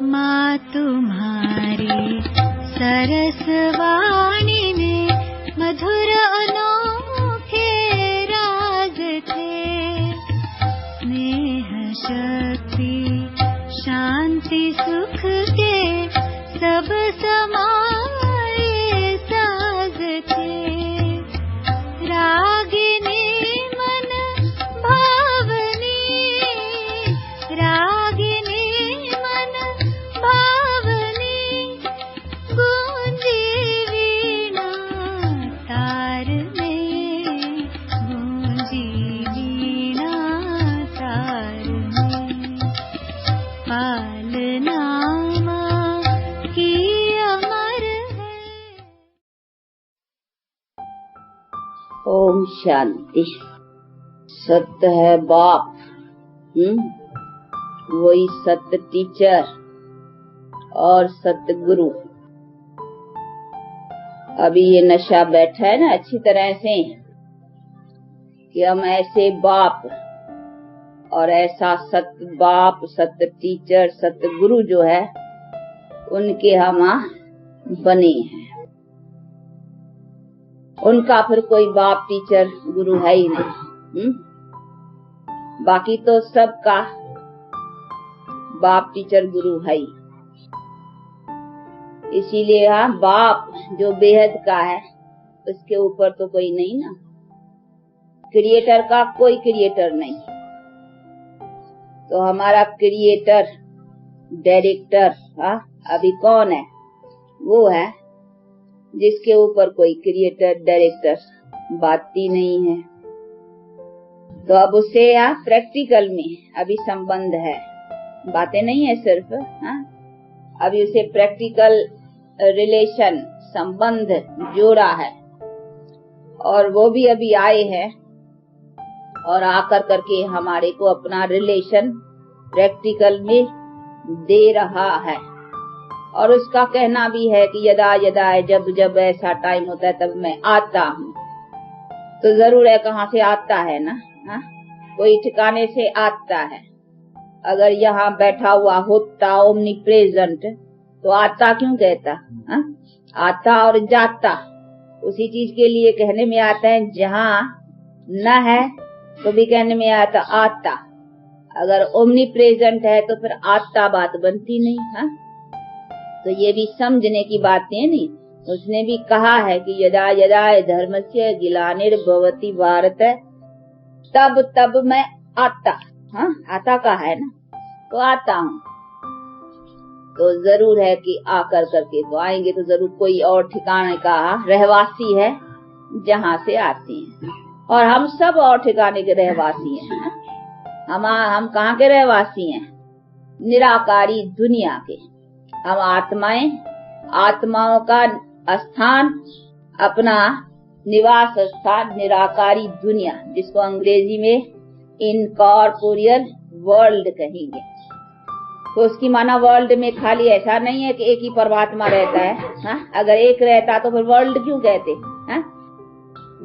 माँ तुम्हारी सरस वाणी में मधुर अनोखे राग थे। स्नेह शक्ति शांति सुख के सब समाए साज थे। रागिनी मन भावनी, रागिनी मन भावनी, गूंजी वीणा तार में, गूंजी वीणा तार में। पालना माँ की अमर है। ओम शांति। सत्य है बाप, वही सत्य टीचर और सत्य गुरु। अभी ये नशा बैठा है ना अच्छी तरह से कि हम ऐसे बाप और ऐसा सत्य बाप, सत्य टीचर, सत्य गुरु जो है उनके हम बने हैं। उनका फिर कोई बाप टीचर गुरु है ही नहीं। बाकी तो सबका बाप टीचर गुरु है ही। इसीलिए बाप जो बेहद का है उसके ऊपर तो कोई नहीं ना। क्रिएटर का कोई क्रिएटर नहीं। तो हमारा क्रिएटर डायरेक्टर अभी कौन है? वो है जिसके ऊपर कोई क्रिएटर डायरेक्टर बाती नहीं है। तो अब उससे प्रैक्टिकल में अभी संबंध है, बातें नहीं है सिर्फ। अभी उसे प्रैक्टिकल रिलेशन संबंध जोड़ा है और वो भी अभी आए हैं और आकर करके हमारे को अपना रिलेशन प्रैक्टिकल में दे रहा है। और उसका कहना भी है कि यदा यदा, जब जब ऐसा टाइम होता है तब मैं आता हूँ। तो जरूर है कहाँ से आता है ना, कोई ठिकाने से आता है। अगर यहाँ बैठा हुआ होता ओमनी प्रेजेंट तो आता क्यों कहता? आता और जाता उसी चीज के लिए कहने में आता है। जहाँ न है तो भी कहने में आता आता। अगर ओमनी प्रेजेंट है तो फिर आता बात बनती नहीं। तो ये भी समझने की बातें नहीं। उसने भी कहा है कि यदा यदा धर्मस्य ग्लानिर्भवति भारत, तब तब मैं आता। आता का है ना, तो आता हूँ। तो जरूर है कि आकर करके तो आएंगे तो जरूर कोई और ठिकाने का रहवासी है जहाँ से आते हैं। और हम सब और ठिकाने के रहवासी हैं। हम कहाँ के रहवासी हैं? निराकारी दुनिया के। हम आत्माएं, आत्माओं का स्थान, अपना निवास स्थान निराकारी दुनिया, जिसको अंग्रेजी में इनकॉर्पोरियल वर्ल्ड कहेंगे। तो उसकी माना वर्ल्ड में खाली ऐसा नहीं है कि एक ही परमात्मा रहता है। अगर एक रहता तो फिर वर्ल्ड क्यों कहते?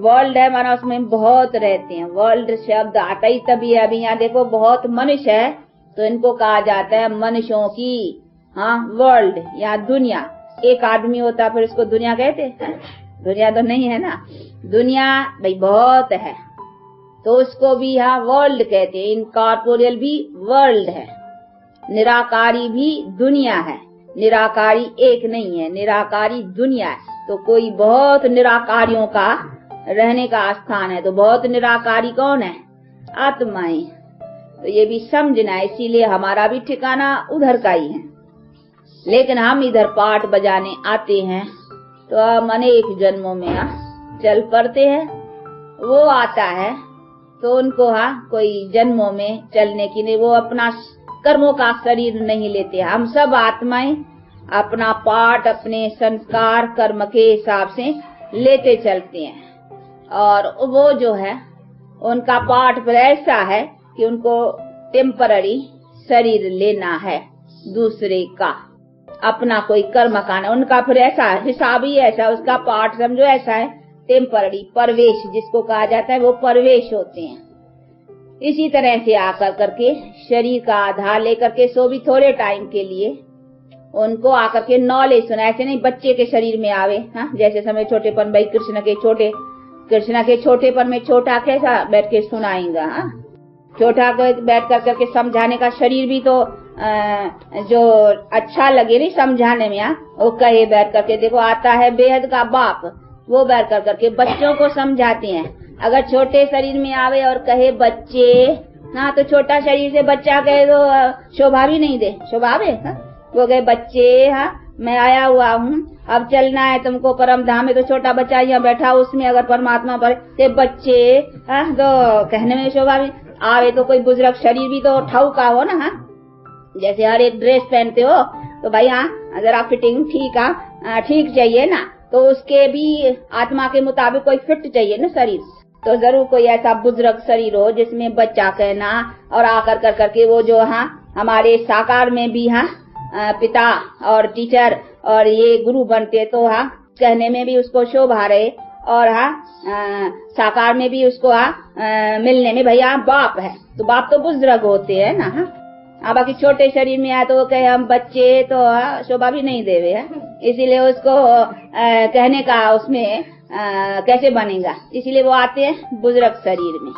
वर्ल्ड है माना उसमें बहुत रहते हैं। वर्ल्ड शब्द आता ही तभी है। अभी यहाँ देखो बहुत मनुष्य है तो इनको कहा जाता है मनुष्यों की वर्ल्ड या दुनिया। एक आदमी होता फिर उसको दुनिया कहते? दुनिया तो नहीं है ना। दुनिया भाई बहुत है तो उसको भी वर्ल्ड कहते हैं। इनकॉर्पोरियल भी वर्ल्ड है। निराकारी भी दुनिया है। निराकारी एक नहीं है, निराकारी दुनिया है। तो कोई बहुत निराकारियों का रहने का स्थान है। तो बहुत निराकारी कौन है? आत्माएं। तो ये भी समझना है। इसीलिए हमारा भी ठिकाना उधर का ही है। लेकिन हम इधर पाठ बजाने आते हैं तो हम अनेक जन्मों में चल पड़ते हैं। वो आता है तो उनको कोई जन्मों में चलने की नहीं, वो अपना कर्मों का शरीर नहीं लेते। हम सब आत्माएं अपना पाठ अपने संस्कार कर्म के हिसाब से लेते चलते हैं। और वो जो है उनका पाठ पर ऐसा है कि उनको टेम्पररी शरीर लेना है दूसरे का, अपना कोई कर्म का। उनका फिर ऐसा हिसाब ही ऐसा, उसका पाठ समझो ऐसा है टेम्पररी परवेश जिसको कहा जाता है, वो परवेश होते हैं। इसी तरह से आकर करके शरीर का आधार लेकर के सो भी थोड़े टाइम के लिए उनको आकर के नॉलेज सुना, ऐसे नहीं बच्चे के शरीर में आवे। हाँ, जैसे समय छोटेपन, भाई कृष्ण के छोटेपन में छोटा कैसा बैठ के सुनाएगा। हाँ, छोटा बैठ करके समझाने का शरीर भी तो जो अच्छा लगे नहीं समझाने में। वो कहे बैठ करके, देखो आता है बेहद का बाप, वो बैठ करके बच्चों को समझाते हैं। अगर छोटे शरीर में आवे और कहे बच्चे, हाँ, तो छोटा शरीर से बच्चा कहे तो शोभा भी नहीं दे, शोभा है। वो कहे बच्चे, हाँ, मैं आया हुआ हूँ, अब चलना है तुमको परम धाम में। तो छोटा बच्चा यहाँ बैठा, उसमें अगर परमात्मा पर बच्चे, हाँ, तो कहने में शोभा भी आवे। तो कोई बुजुर्ग शरीर भी तो ठाऊ का हो ना। हाँ, जैसे हर एक ड्रेस पहनते हो तो भाई, हाँ, जरा फिटिंग ठीक चाहिए ना, तो उसके भी आत्मा के मुताबिक कोई फिट चाहिए ना शरीर। तो जरूर कोई ऐसा बुजुर्ग शरीर हो जिसमें बच्चा कहना और आकर करके वो जो, हाँ, हमारे साकार में भी, हाँ, पिता और टीचर और ये गुरु बनते, तो हाँ, कहने में भी उसको शोभा रहे और हाँ, साकार में भी उसको, हाँ, मिलने में भैया बाप है, तो बाप तो बुजुर्ग होते हैं ना। हाँ, बाकी छोटे शरीर में आए तो वो कहे हम बच्चे, तो हाँ, शोभा भी नहीं देवे है। इसीलिए उसको कहने का उसमें कैसे बनेगा, इसीलिए वो आते हैं बुजुर्ग शरीर में।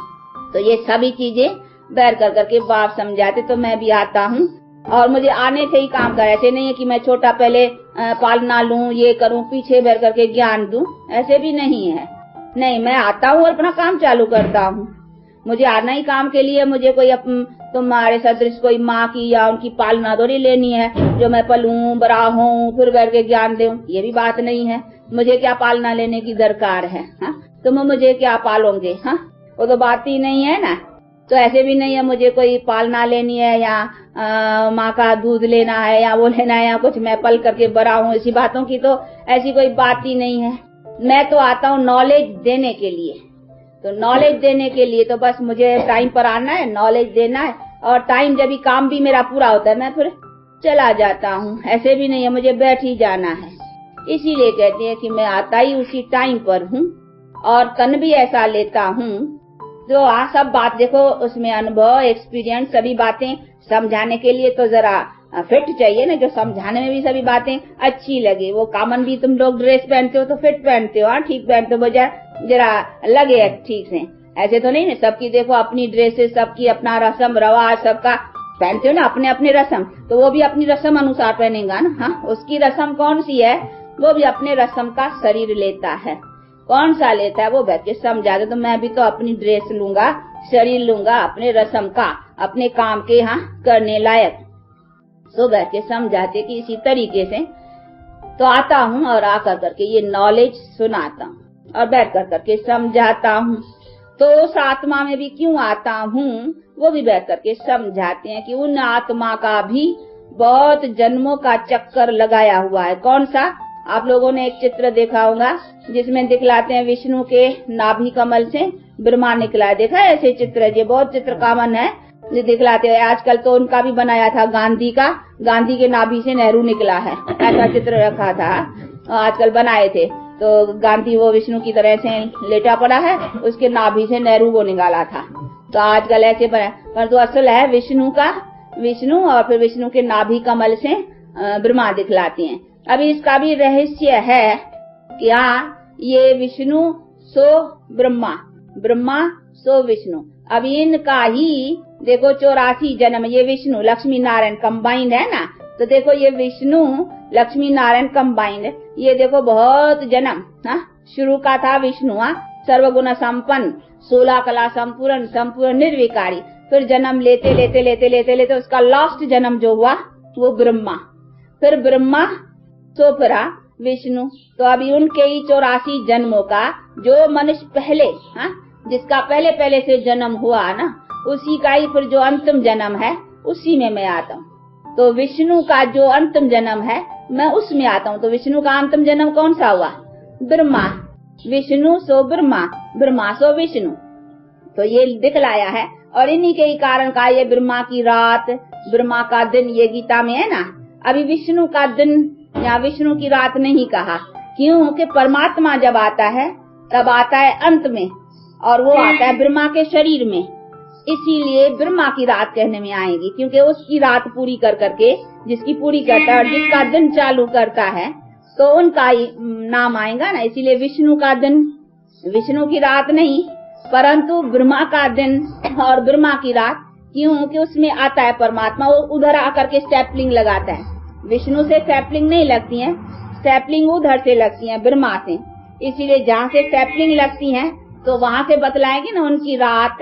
तो ये सभी चीजें बैठ करके बाप समझाते, तो मैं भी आता हूँ और मुझे आने से ही काम कर। ऐसे नहीं है कि मैं छोटा पहले पालना लूं, ये करूं, पीछे बैठ करके ज्ञान दूं, ऐसे भी नहीं है। नहीं, मैं आता हूँ और अपना काम चालू करता हूँ। मुझे आना ही काम के लिए, मुझे कोई तुम्हारे सदृश कोई माँ की या उनकी पालना थोड़ी लेनी है, जो मैं पलूं, बड़ा हूँ, फिर बैठ के ज्ञान दूं, ये भी बात नहीं है। मुझे क्या पालना लेने की दरकार है। हाँ, तुम मुझे क्या पालोगे। हाँ, वो तो बात ही नहीं है ना। तो ऐसे भी नहीं है मुझे कोई पालना लेनी है या माँ का दूध लेना है या वो लेना है या कुछ मैं पल करके बड़ा हूँ, इसी बातों की तो ऐसी कोई बात ही नहीं है। मैं तो आता हूँ नॉलेज देने के लिए। तो नॉलेज देने के लिए तो बस मुझे टाइम पर आना है, नॉलेज देना है, और टाइम जब भी काम भी मेरा पूरा होता है मैं फिर चला जाता हूँ। ऐसे भी नहीं है मुझे बैठ ही जाना है। इसीलिए कहते हैं कि मैं आता ही उसी टाइम पर हूँ और तन भी ऐसा लेता हूँ जो सब बात देखो उसमें अनुभव, एक्सपीरियंस, सभी बातें समझाने के लिए तो जरा फिट चाहिए ना, जो समझाने में भी सभी बातें अच्छी लगे। वो कॉमन भी तुम लोग ड्रेस पहनते हो तो फिट पहनते हो, ठीक पहनते हो, जरा लगे ठीक से। ऐसे तो नहीं ना, सबकी देखो अपनी ड्रेसेस, सबकी अपना रस्म रवाज, सबका पहनते हो ना अपने अपने रस्म, तो वो भी अपनी रस्म अनुसार पहनेगा ना। हाँ, उसकी रस्म कौन सी है, वो भी अपने रस्म का शरीर लेता है। कौन सा लेता है वो बैठ के समझा दे। तो मैं भी तो अपनी ड्रेस लूंगा, शरीर लूंगा अपने रस्म का, अपने काम के, हाँ, करने लायक। तो बैठ के समझाते कि इसी तरीके से तो आता हूँ और आकर करके ये नॉलेज सुनाता हूँ और बैठ करके समझाता हूँ। तो उस आत्मा में भी क्यों आता हूँ वो भी बैठ करके समझाते हैं कि उन आत्मा का भी बहुत जन्मों का चक्कर लगाया हुआ है। कौन सा, आप लोगों ने एक चित्र देखा होगा जिसमें दिखलाते हैं विष्णु के नाभि कमल से ब्रह्मा निकला है। देखा है ऐसे चित्र, ये बहुत चित्र कॉमन है जो दिखलाते हैं। आजकल तो उनका भी बनाया था गांधी का, गांधी के नाभि से नेहरू निकला है, ऐसा चित्र रखा था, आजकल बनाए थे। तो गांधी वो विष्णु की तरह से लेटा पड़ा है, उसके नाभि से नेहरू को निकाला था। तो आजकल ऐसे बना, पर तो असल है विष्णु और फिर विष्णु के नाभि कमल से ब्रह्मा दिखलाते हैं। अभी इसका भी रहस्य है कि हाँ, ये विष्णु सो ब्रह्मा, ब्रह्मा सो विष्णु। अब इनका ही देखो 84 जन्म, ये विष्णु लक्ष्मी नारायण कंबाइंड है ना। तो देखो ये विष्णु लक्ष्मी नारायण कंबाइंड, ये देखो बहुत जन्म। हाँ, शुरू का था विष्णु, हाँ, सर्वगुण संपन्न, 16 कला संपूर्ण निर्विकारी। फिर जन्म लेते लेते लेते लेते लेते उसका लास्ट जन्म जो हुआ वो ब्रह्मा, फिर ब्रह्मा तो फिर विष्णु। तो अभी उनके ही 84 जन्मों का जो मनुष्य पहले, हाँ, जिसका पहले से जन्म हुआ ना, उसी का ही फिर जो अंतिम जन्म है उसी में मैं आता हूँ। तो विष्णु का जो अंतिम जन्म है मैं उसमें आता हूँ। तो विष्णु का अंतिम जन्म कौन सा हुआ, ब्रह्मा, विष्णु सो ब्रह्मा, ब्रह्मा सो विष्णु। तो ये दिखलाया है और इन्हीं के ही कारण का ये ब्रह्मा की रात, ब्रह्मा का दिन, ये गीता में है ना। अभी विष्णु का दिन या विष्णु की रात नहीं कहा, क्योंकि परमात्मा जब आता है तब आता है अंत में और वो आता है ब्रह्मा के शरीर में। इसीलिए ब्रह्मा की रात कहने में आएगी, क्योंकि उसकी रात पूरी कर करके जिसकी पूरी करता है और जिसका दिन चालू करता है, तो उनका ही नाम आएगा ना। इसीलिए विष्णु का दिन, विष्णु की रात नहीं, परंतु ब्रह्मा का दिन और ब्रह्मा की रात। क्यों कि उसमें आता है परमात्मा, वो उधर आकर के स्टेपलिंग लगाता है। विष्णु से स्टेपलिंग नहीं लगती है, स्टेपलिंग उधर से लगती है, ब्रह्मा से। इसीलिए जहाँ से स्टेपलिंग लगती है तो वहां से बतलाएंगे ना उनकी रात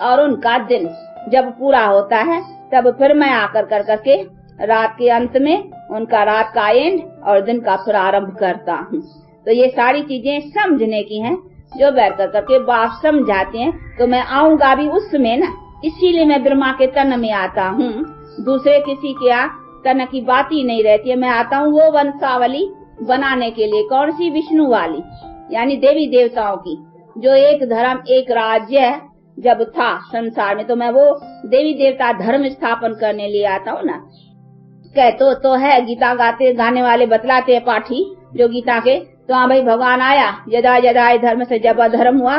और उनका दिन। जब पूरा होता है तब फिर मैं आकर कर करके रात के अंत में उनका रात का एंड और दिन का प्रारंभ करता हूँ। तो ये सारी चीजें समझने की हैं, जो बैठ कर करके बाप समझाते हैं। तो मैं आऊंगा भी उसमें ना, इसीलिए मैं ब्रह्मा के तन में आता हूँ। दूसरे किसी के तन की बात ही नहीं रहती है। मैं आता हूँ वो वंशावली बनाने के लिए। कौन सी? विष्णु वाली, यानी देवी देवताओं की। जो एक धर्म एक राज्य जब था संसार में, तो मैं वो देवी देवता धर्म स्थापन करने लिए आता हूँ ना। कहते तो है, गीता गाने वाले बतलाते हैं पाठी जो गीता के, तो हाँ भाई भगवान आया, यदा यदा धर्म से जब अधर्म हुआ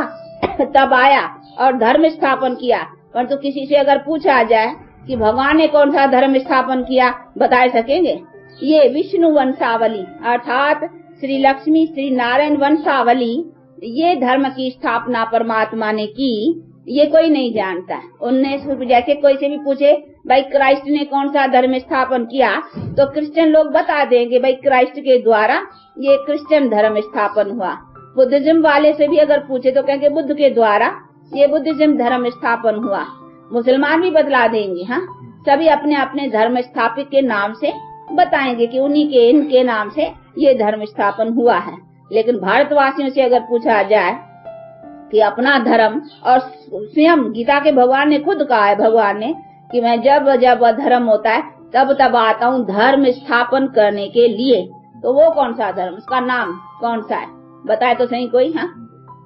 तब आया और धर्म स्थापन किया। परंतु किसी से अगर पूछा जाए कि भगवान ने कौन सा धर्म स्थापन किया, बता सकेंगे? ये विष्णु वंशावली अर्थात श्री लक्ष्मी श्री नारायण वंशावली, ये धर्म की स्थापना परमात्मा ने की। ये कोई नहीं जानता। उनने जैसे कोई से भी पूछे भाई क्राइस्ट ने कौन सा धर्म स्थापन किया, तो क्रिश्चियन लोग बता देंगे भाई क्राइस्ट के द्वारा ये क्रिश्चियन धर्म स्थापन हुआ। बुद्धिज्म वाले से भी अगर पूछे तो कहेंगे बुद्ध के द्वारा ये बुद्धिज्म धर्म स्थापन हुआ। मुसलमान भी बतला देंगे। हाँ, सभी अपने अपने धर्म स्थापित के नाम से बताएंगे कि उन्हीं के इनके नाम से ये धर्म स्थापन हुआ है। लेकिन भारतवासियों से अगर पूछा जाए कि अपना धर्म, और स्वयं गीता के भगवान ने खुद कहा है, भगवान ने कि मैं जब जब अधर्म होता है तब तब आता हूँ धर्म स्थापन करने के लिए। तो वो कौन सा धर्म, उसका नाम कौन सा है, बताए तो सही कोई। हाँ,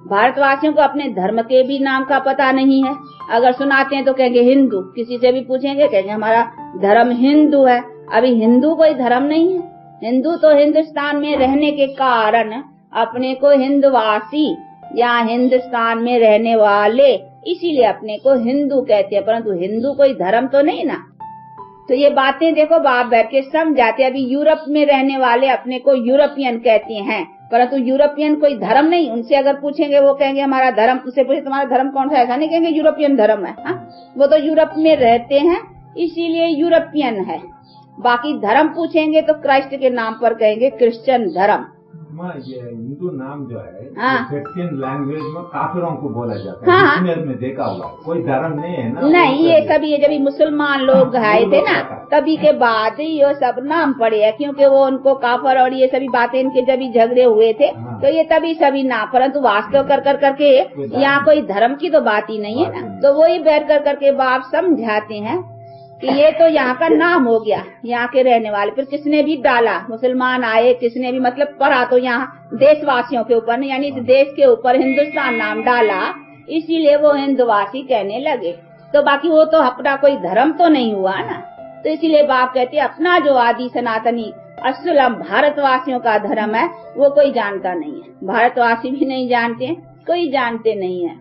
भारतवासियों को अपने धर्म के भी नाम का पता नहीं है। अगर सुनाते हैं तो कहेंगे हिंदू। किसी से भी पूछेंगे कहेंगे हमारा धर्म हिंदू है। अभी हिंदू कोई धर्म नहीं है। हिंदू तो हिंदुस्तान में रहने के कारण अपने को हिंदवासी या हिंदुस्तान में रहने वाले, इसीलिए अपने को हिंदू कहते हैं, परंतु हिंदू कोई धर्म तो नहीं ना। तो ये बातें देखो बाप बैठ के समझाते। अभी यूरोप में रहने वाले अपने को यूरोपियन कहते हैं, परंतु यूरोपियन कोई धर्म नहीं। उनसे अगर पूछेंगे वो कहेंगे हमारा धर्म, उससे पूछे तुम्हारा धर्म कौन सा है, ऐसा नहीं कहेंगे यूरोपियन धर्म है। हाँ, वो तो यूरोप में रहते हैं इसीलिए यूरोपियन है। बाकी धर्म पूछेंगे तो क्राइस्ट के नाम पर कहेंगे क्रिश्चियन धर्म। ये हिंदू नाम जो है क्रिश्चियन लैंग्वेज में काफिरों को बोला जाता है। हाँ, में देखा हुआ कोई धर्म नहीं है ना। नहीं, ये सभी जब मुसलमान लोग आए थे ना तभी के बाद ये सब नाम पड़े हैं, क्योंकि वो उनको काफर और ये सभी बातें इनके जब झगड़े हुए थे तो ये तभी सभी नाम। परंतु वास्तव कर करके यहाँ कोई धर्म की तो बात ही नहीं है ना। तो वही बैठ कर करके बाप समझाते हैं कि ये तो यहाँ का नाम हो गया, यहाँ के रहने वाले। फिर किसने भी डाला, मुसलमान आए, किसने भी मतलब पढ़ा तो यहाँ देशवासियों के ऊपर, यानी इस देश के ऊपर हिंदुस्तान नाम डाला, इसीलिए वो हिंदवासी कहने लगे। तो बाकी वो तो अपना कोई धर्म तो नहीं हुआ ना। तो इसीलिए बाप कहते अपना जो आदि सनातनी असलम भारतवासियों का धर्म है वो कोई जानता नहीं है। भारतवासी भी नहीं जानते, कोई जानते नहीं है।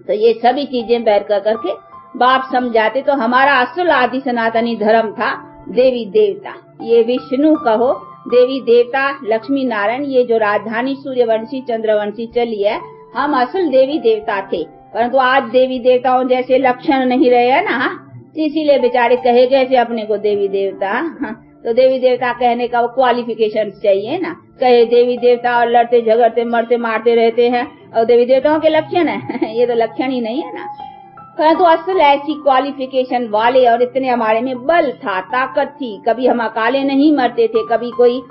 तो ये सभी चीजें बैठ कर करके बाप समझाते। तो हमारा असल आदि सनातनी धर्म था देवी देवता। ये विष्णु कहो, देवी देवता, लक्ष्मी नारायण, ये जो राजधानी सूर्यवंशी चंद्रवंशी चली है, हम असल देवी देवता थे। परंतु आज देवी देवताओं जैसे लक्षण नहीं रहे है ना, इसीलिए बेचारे कहे कैसे अपने को देवी देवता। तो देवी देवता कहने का वो क्वालिफिकेशन चाहिए ना। कहे देवी देवता और लड़ते झगड़ते मरते मारते रहते हैं और देवी देवताओं के लक्षण है, ये तो लक्षण ही नहीं है ना। परंतु असल ऐसी क्वालिफिकेशन वाले और इतने हमारे में बल था, ताकत थी। कभी हम अकाले नहीं मरते थे, कभी कोई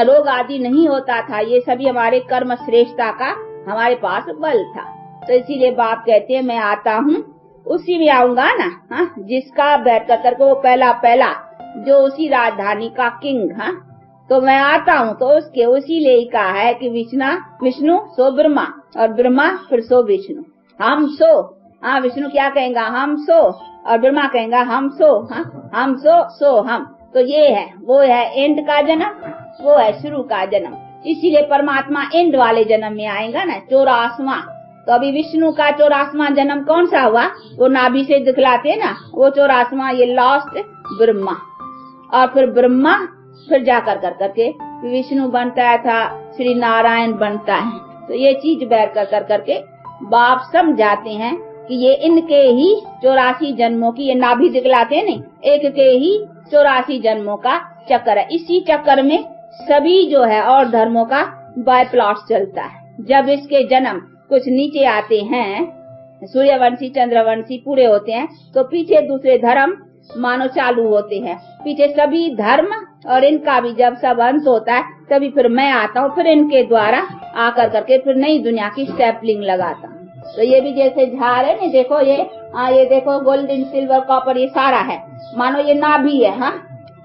रोग आदि नहीं होता था। ये सभी हमारे कर्म श्रेष्ठता का हमारे पास बल था। तो इसीलिए बाप कहते हैं मैं आता हूँ, उसी में आऊंगा ना। हाँ, जिसका बैठ कर को वो पहला जो उसी राजधानी का किंग। हाँ, तो मैं आता हूँ तो उसके उसी ले कहा है कि विष्णु सो ब्रह्मा और ब्रह्मा फिर सो विष्णु। हम सो, हाँ, विष्णु क्या कहेगा, हम सो, और ब्रह्मा कहेगा हम सो। हाँ, हम सो हम। तो ये है, वो है एंड का जन्म, वो है शुरू का जन्म। इसीलिए परमात्मा एंड वाले जन्म में आएगा ना, 84वां। तो अभी विष्णु का 84वां जन्म कौन सा हुआ, वो नाभि से दिखलाते ना, वो 84वां ये लास्ट ब्रह्मा। और फिर ब्रह्मा, फिर जाकर करके विष्णु बनता है था, श्री नारायण बनता है। तो ये चीज बैर कर करके बाप समझाते हैं कि ये इनके ही 84 जन्मों की, ये नाभि दिखलाते नहीं, एक के ही 84 जन्मों का चक्कर है। इसी चक्कर में सभी जो है और धर्मों का बाय प्लॉट चलता है। जब इसके जन्म कुछ नीचे आते हैं, सूर्यवंशी चंद्रवंशी पूरे होते हैं, तो पीछे दूसरे धर्म मानो चालू होते हैं। पीछे सभी धर्म और इनका भी जब सब अंत होता है, तभी फिर मैं आता हूँ, फिर इनके द्वारा आकर करके फिर नई दुनिया की सैपलिंग लगाता हूँ। तो ये भी जैसे झाड़ है ना, देखो ये देखो गोल्डन सिल्वर कॉपर ये सारा है, मानो ये नाभि है। हाँ,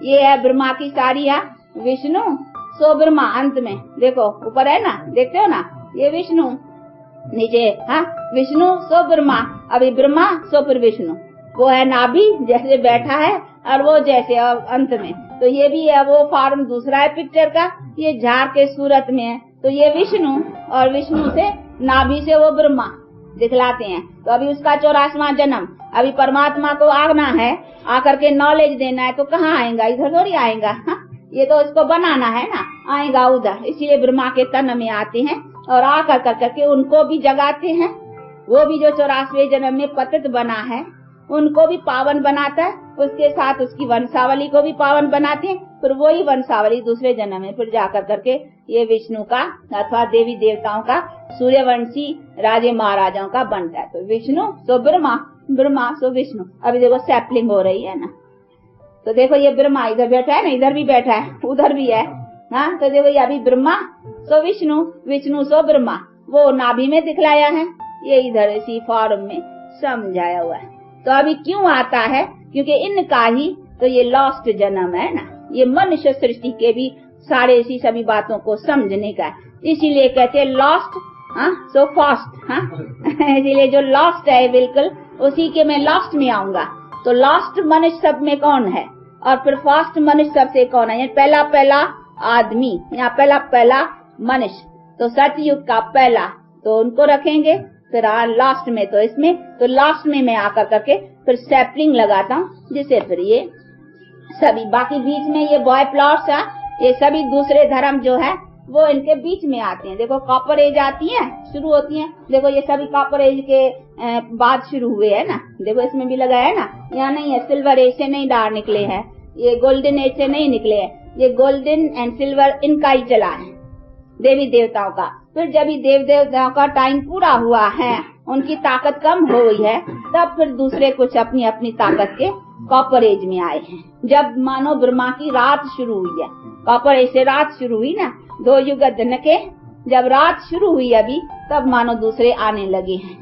ये है ब्रह्मा की सारी है, विष्णु सो ब्रह्मा। अंत में देखो ऊपर है ना, देखते हो ना, ये विष्णु, नीचे हाँ विष्णु सो ब्रह्मा, अभी ब्रह्मा सो फिर विष्णु। वो है नाभि जैसे बैठा है, और वो जैसे अंत में। तो ये भी है, वो फॉर्म दूसरा है पिक्चर का, ये झाड़ के सूरत में है। तो ये विष्णु, और विष्णु से नाभि से वो ब्रह्मा दिखलाते हैं। तो अभी उसका 84वां जन्म, अभी परमात्मा को आना है, आकर के नॉलेज देना है, तो कहाँ आएगा, इधर थोड़ी आएगा। हाँ? ये तो इसको बनाना है ना, आएगा उधर। इसीलिए ब्रह्मा के तन में आते हैं और आकर करके उनको भी जगाते हैं। वो भी जो 84वें जन्म में पतित बना है, उनको भी पावन बनाता है, उसके साथ उसकी वंशावली को भी पावन बनाते हैं। फिर वही वंशावली दूसरे जन्म में फिर जाकर करके ये विष्णु का अथवा देवी देवताओं का, सूर्यवंशी राजे महाराजाओं का बनता है। तो विष्णु सो ब्रह्मा, ब्रह्मा सो विष्णु। अभी देखो सैपलिंग हो रही है ना, तो देखो ये ब्रह्मा इधर बैठा है ना, इधर भी बैठा है, उधर भी है। हाँ, तो देखो ये अभी ब्रह्मा सो विष्णु, विष्णु सो ब्रह्मा, वो नाभि में दिखलाया है, ये इधर इसी फॉर्म में समझाया हुआ है। तो अभी क्यों आता है, क्योंकि इनका ही तो ये लॉस्ट जन्म है ना, ये मनुष्य सृष्टि के भी सारे इसी सभी बातों को समझने का है। इसीलिए कहते हैं लॉस्ट सो फास्ट। हाँ इसीलिए जो लॉस्ट है बिल्कुल उसी के मैं लास्ट में आऊंगा। तो लास्ट मनुष्य सब में कौन है, और फिर फास्ट मनुष्य सबसे कौन है, पहला पहला आदमी, यहाँ पहला मनुष्य। तो सतयुग का पहला तो उनको रखेंगे, फिर लास्ट में तो इसमें, तो लास्ट में मैं आकर करके फिर सैपलिंग लगाता हूँ, जिससे फिर ये सभी बाकी बीच में ये बॉय प्लॉट्स है, ये सभी दूसरे धर्म जो है वो इनके बीच में आते हैं। देखो कॉपर एज आती है, शुरू होती है, देखो ये सभी कॉपर एज के बाद शुरू हुए है ना, देखो इसमें भी लगा है ना, यहाँ नहीं है, सिल्वर एज से नहीं डार निकले हैं, ये गोल्डन एज से नहीं निकले हैं, ये गोल्डन एंड सिल्वर इनका ही चला है देवी देवताओं का। फिर जब देव देवताओं का टाइम पूरा हुआ है, उनकी ताकत कम हो गई है, तब फिर दूसरे कुछ अपनी अपनी ताकत के कॉपर एज में आए हैं। जब मानो ब्रह्मा की रात शुरू हुई है, कॉपर एज से रात शुरू हुई ना, 2 युग दिन के जब रात शुरू हुई अभी, तब मानो दूसरे आने लगे हैं।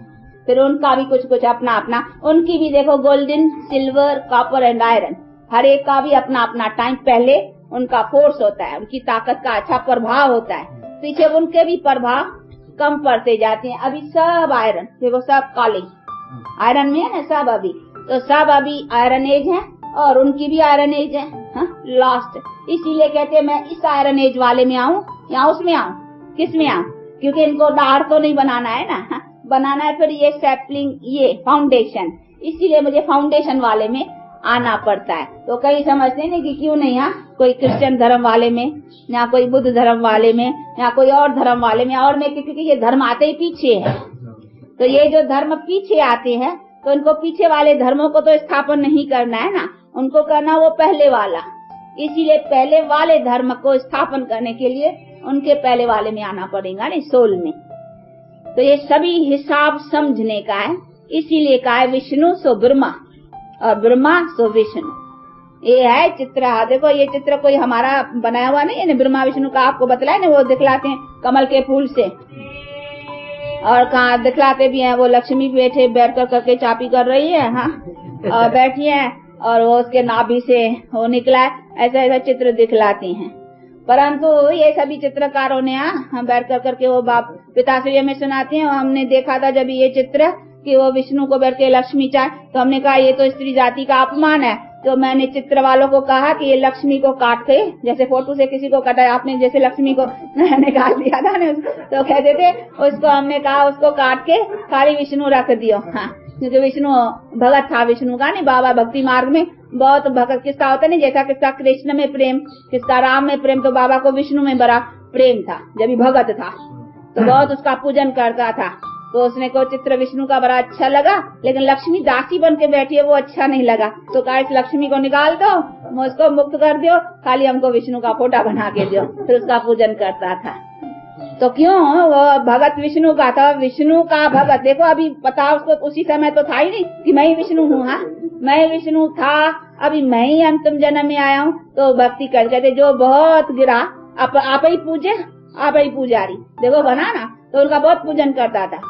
फिर उनका भी कुछ अपना अपना, उनकी भी देखो golden silver copper and iron, हर एक का भी अपना अपना टाइम, पहले उनका फोर्स होता है, उनकी ताकत का अच्छा प्रभाव होता है, पीछे उनके भी प्रभाव कम पड़ते जाते हैं। अभी सब आयरन, देखो सब काले आयरन में है ना सब, अभी तो सब अभी आयरन एज है, और उनकी भी आयरन एज है लास्ट। इसीलिए कहते हैं मैं इस आयरन एज वाले में आऊं या उसमें आऊं, किस में आऊं, क्योंकि इनको डार तो नहीं बनाना है ना, बनाना है फिर ये सैपलिंग, ये फाउंडेशन, इसीलिए मुझे फाउंडेशन वाले में आना पड़ता है। तो कई समझते नहीं कि क्यों नहीं, कोई क्रिश्चियन धर्म वाले में, या कोई बुद्ध धर्म वाले में, या कोई और धर्म वाले में, और में, क्योंकि ये धर्म आते ही पीछे है। तो ये जो धर्म पीछे आते हैं, तो इनको पीछे वाले धर्मों को तो स्थापन नहीं करना है ना, उनको करना वो पहले वाला। इसीलिए पहले वाले धर्म को स्थापन करने के लिए उनके पहले वाले में आना पड़ेगा ना, सोल में। तो ये सभी हिसाब समझने का है, इसीलिए कहा है विष्णु सो ब्रह्मा और ब्रह्मा सो विष्णु। ये है चित्र, देखो ये चित्र कोई हमारा बनाया हुआ नहीं है, ब्रह्मा विष्णु का आपको बतलाया ना, वो दिखलाते हैं कमल के फूल से, और कहाँ दिखलाते भी हैं, वो लक्ष्मी बैठ कर करके चापी कर रही है, हाँ और बैठी है, और वो उसके नाभि से वो निकला है, ऐसा ऐसा चित्र दिखलाती हैं। परंतु ये सभी चित्रकारों ने हम बैठ कर करके वो बाप पिताश्री में सुनाते हैं। हमने देखा था जब ये चित्र कि वो विष्णु को बैठ के लक्ष्मी चाहे, तो हमने कहा ये तो स्त्री जाति का अपमान है। तो मैंने चित्र वालों को कहा कि ये लक्ष्मी को काट के, जैसे फोटो से किसी को काटा आपने, जैसे लक्ष्मी को निकाल दिया था ना, तो कहते थे उसको, हमने कहा उसको काट के खाली विष्णु रख दियो। हाँ, क्योंकि विष्णु भगत था विष्णु का नहीं, बाबा भक्ति मार्ग में बहुत भगत किसका होता नहीं, जैसा किसका कृष्ण में प्रेम, किसका राम में प्रेम, तो बाबा को विष्णु में बड़ा प्रेम था जब भी भगत था, तो बहुत उसका पूजन करता था। तो उसने को चित्र विष्णु का बड़ा अच्छा लगा, लेकिन लक्ष्मी दासी बन के बैठी है वो अच्छा नहीं लगा, तो कहा इस लक्ष्मी को निकाल दो, मुझको मुक्त कर दो, खाली हमको विष्णु का फोटा बना के दो। फिर उसका पूजन करता था। तो क्यों वो भगत विष्णु का था, विष्णु का भगत। देखो अभी पता उसको उसी समय तो था ही नहीं कि मैं ही विष्णु हूँ। हाँ, मैं विष्णु था, अभी मैं ही अंतिम जन्म में आया हूँ। तो भक्ति कर कहते जो बहुत गिरा आप ही पूजे, आप ही पुजारी, देखो बना ना, तो उनका बहुत पूजन करता था।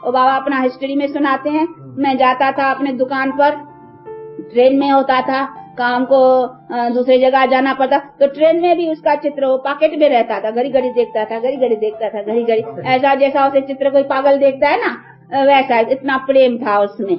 और बाबा अपना हिस्ट्री में सुनाते हैं, मैं जाता था अपने दुकान पर, ट्रेन में होता था, काम को दूसरी जगह जाना पड़ता, तो ट्रेन में भी उसका चित्र वो पॉकेट में रहता था, घड़ी घड़ी देखता था, घड़ी घड़ी देखता था, घड़ी घड़ी, ऐसा जैसा उसे चित्र कोई पागल देखता है ना, वैसा इतना प्रेम था उसमें।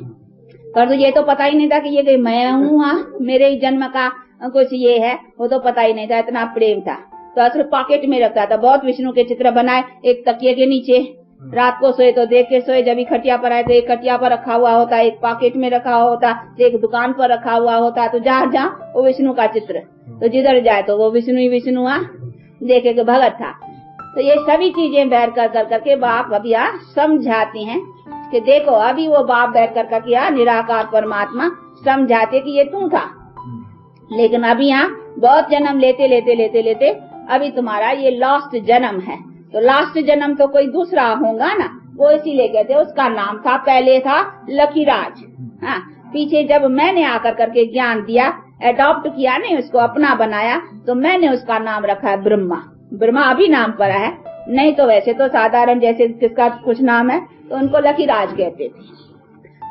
पर तो ये तो पता ही नहीं था कि ये मैं हूँ, मेरे ही जन्म का कुछ ये है, वो तो पता ही नहीं था, इतना प्रेम था। तो सिर्फ पॉकेट में रखता था। बहुत विष्णु के चित्र बनाए, एक तकिए के नीचे, रात को सोए तो देख के सोए, जब भी खटिया पर आए तो एक खटिया पर रखा हुआ होता, एक पॉकेट में रखा होता, एक दुकान पर रखा हुआ होता। तो जहाँ जहाँ वो विष्णु का चित्र, तो जिधर जाए तो वो विष्णु ही विष्णु देखे के भगत था। तो ये सभी चीजें बैठ कर करके बाप अभी समझाते हैं कि देखो अभी वो बाप बैठ कर किया निराकार परमात्मा समझाते कि ये तू था, लेकिन अभी यहाँ बहुत जन्म लेते लेते लेते लेते अभी तुम्हारा ये लास्ट जन्म है। तो लास्ट जन्म तो कोई दूसरा होगा ना, वो इसीलिए कहते उसका नाम था, पहले था लकीराज। हाँ, पीछे जब मैंने आकर करके ज्ञान दिया, अडॉप्ट किया, नहीं उसको अपना बनाया, तो मैंने उसका नाम रखा है ब्रह्मा। ब्रह्मा अभी नाम पड़ा है, नहीं तो वैसे तो साधारण जैसे किसका कुछ नाम है तो उनको लकीराज कहते थे।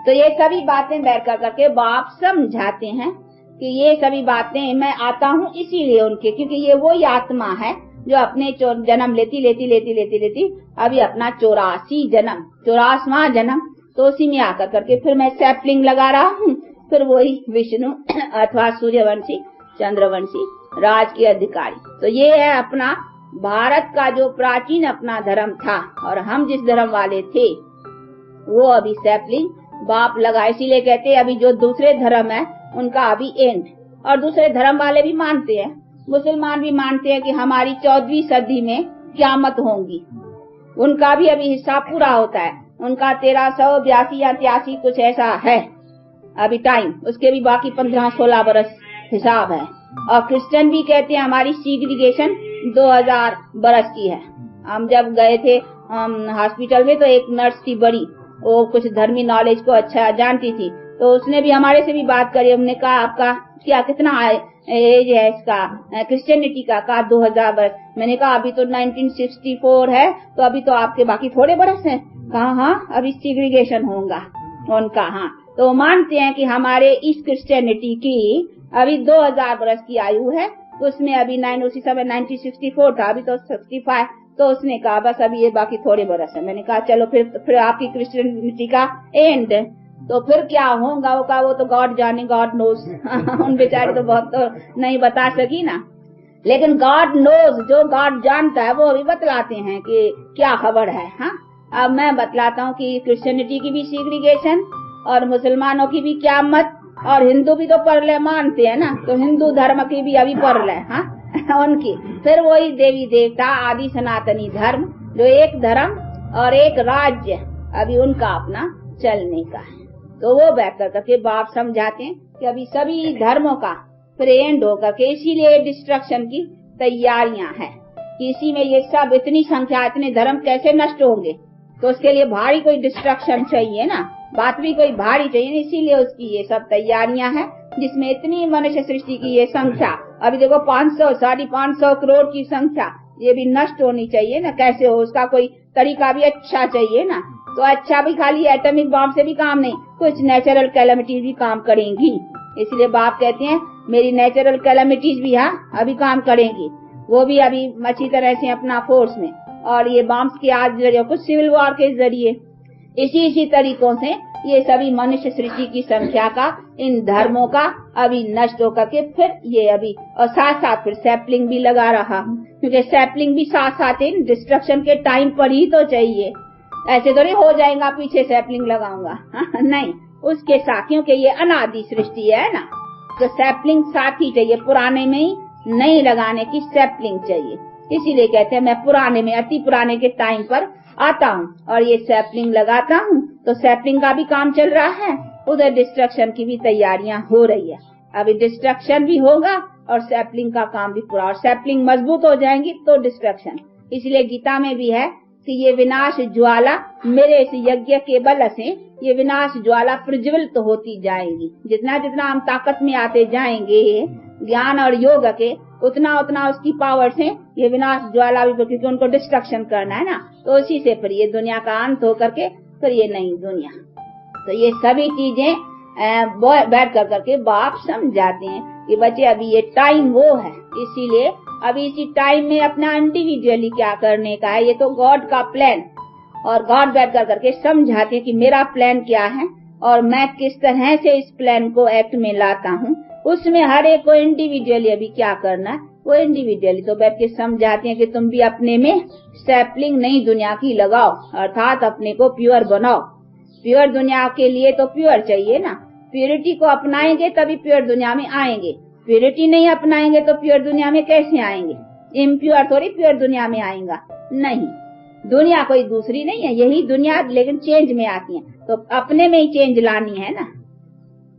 तो ये सभी बातें बैठ कर करके बाप समझाते हैं कि ये सभी बातें मैं आता हूँ इसीलिए उनके, क्योंकि ये वो आत्मा है जो अपने जन्म लेती लेती लेती लेती लेती अभी अपना 84वां जन्म, तो उसी में आकर करके फिर मैं सैपलिंग लगा रहा हूँ, फिर वही विष्णु अथवा सूर्यवंशी चंद्रवंशी राज के अधिकारी। तो ये है अपना भारत का जो प्राचीन अपना धर्म था, और हम जिस धर्म वाले थे वो अभी सैपलिंग बाप लगा। इसीलिए कहते अभी जो दूसरे धर्म है उनका अभी एंड, और दूसरे धर्म वाले भी मानते हैं, मुसलमान भी मानते हैं कि हमारी 14वीं सदी में क़यामत होगी, उनका भी अभी हिसाब पूरा होता है, उनका 1382 या 83 कुछ ऐसा है अभी टाइम, उसके भी बाकी 15-16 बरस हिसाब है। और क्रिश्चियन भी कहते हैं हमारी सीग्रीगेशन 2000 बरस की है। हम जब गए थे हॉस्पिटल में तो एक नर्स थी बड़ी, वो कुछ धर्मी नॉलेज को अच्छा जानती थी, तो उसने भी हमारे से भी बात करी। हमने कहा आपका क्या कितना एज है इसका क्रिश्चियनिटी का? कहा 2000 बरस। मैंने कहा अभी तो 1964 है, तो अभी तो आपके बाकी थोड़े बरस हैं। कहा हाँ अभी सीग्रीगेशन होगा उनका। हाँ, तो मानते हैं कि हमारे इस क्रिश्चियनिटी की अभी 2000 बरस की आयु है, तो उसमें अभी उसी समय 1964 था, अभी तो 65। तो उसने कहा बस अभी ये बाकी थोड़े बरस है। मैंने कहा चलो फिर आपकी क्रिश्चियनिटी का एंड, तो फिर क्या होगा? वो कहा वो तो गॉड जाने, गॉड नोज। उन बेचारे तो बहुत तो नहीं बता सकी ना, लेकिन गॉड नोज, जो गॉड जानता है वो अभी बतलाते हैं कि क्या खबर है। हाँ, अब मैं बतलाता हूँ कि क्रिश्चियनिटी की भी सीग्रीगेशन और मुसलमानों की भी क़यामत, और हिंदू भी तो परलय मानते हैं ना, तो हिंदू धर्म की भी अभी परलय। हाँ उनकी फिर वही देवी देवता आदि सनातनी धर्म, जो एक धर्म और एक राज्य अभी उनका अपना चलने का है। तो वो बैठ करके बाप समझाते हैं कि अभी सभी धर्मों का फिर एंड होकर के, इसीलिए डिस्ट्रक्शन की तैयारियां हैं कि इसी में ये सब इतनी संख्या, इतने धर्म कैसे नष्ट होंगे, तो उसके लिए भारी कोई डिस्ट्रक्शन चाहिए ना, बात भी कोई भारी चाहिए। इसीलिए उसकी ये सब तैयारियां हैं, जिसमें इतनी मनुष्य सृष्टि की ये संख्या अभी देखो 500-550 करोड़ की संख्या, ये भी नष्ट होनी चाहिए ना। कैसे हो, उसका कोई तरीका भी अच्छा चाहिए ना। तो अच्छा भी खाली एटॉमिक बॉम्ब से भी काम नहीं, कुछ नेचुरल कैलेमिटीज भी काम करेंगी। इसलिए बाप कहते हैं मेरी नेचुरल कैलेमिटीज भी अभी काम करेंगी, वो भी अभी अच्छी तरह से अपना फोर्स में, और ये बॉम्ब्स के आज जरिए, कुछ सिविल वॉर के जरिए, इसी तरीकों से ये सभी मनुष्य सृष्टि की संख्या का, इन धर्मों का अभी नष्ट होकर के फिर ये अभी, और साथ साथ फिर सैपलिंग भी लगा रहा हूँ, क्योंकि सैपलिंग भी साथ साथ इन डिस्ट्रक्शन के टाइम पर ही तो चाहिए। ऐसे तो नहीं हो जाएगा पीछे सैपलिंग लगाऊंगा, नहीं, उसके साथ, क्योंकि ये अनादि सृष्टि है ना, तो सैपलिंग साथ ही चाहिए, पुराने में ही नहीं लगाने की सैपलिंग चाहिए। इसीलिए कहते हैं मैं पुराने में, अति पुराने के टाइम पर आता हूँ और ये सैपलिंग लगाता हूँ। तो सैपलिंग का भी काम चल रहा है, उधर डिस्ट्रक्शन की भी तैयारियां हो रही है। अभी डिस्ट्रक्शन भी होगा और सैपलिंग का काम भी पूरा, और सैपलिंग मजबूत हो जाएंगी तो डिस्ट्रक्शन। इसलिए गीता में भी है कि ये विनाश ज्वाला मेरे इस यज्ञ के बल से ये विनाश ज्वाला प्रज्वलित होती जाएंगी। जितना जितना हम ताकत में आते जाएंगे ज्ञान और योग के, उतना उतना उसकी पावर से ये विनाश ज्वाला भी, क्योंकि उनको डिस्ट्रक्शन करना है ना, तो उसी से फिर ये दुनिया का अंत होकर के फिर ये नई दुनिया। तो ये सभी चीजें बैठ कर करके बाप समझाते हैं कि बच्चे अभी ये टाइम वो है, इसीलिए अभी इसी टाइम में अपना इंडिविजुअली क्या करने का है, ये तो गॉड का प्लान, और गॉड बैठ कर करके समझाते हैं कि मेरा प्लान क्या है और मैं किस तरह से इस प्लान को एक्ट में लाता हूँ। उसमें हर एक को इंडिविजुअली अभी क्या करना है वो इंडिविजुअली तो बैठ के समझाते हैं कि तुम भी अपने में सैपलिंग नई दुनिया की लगाओ, अर्थात अपने को प्योर बनाओ। प्योर दुनिया के लिए तो प्योर चाहिए ना, प्योरिटी को अपनाएंगे तभी प्योर दुनिया में आएंगे। प्योरिटी नहीं अपनाएंगे तो प्योर दुनिया में कैसे आएंगे? इम्प्योर थोड़ी प्योर दुनिया में आएगा, नहीं। दुनिया कोई दूसरी नहीं है, यही दुनिया लेकिन चेंज में आती है, तो अपने में ही चेंज लानी है ना।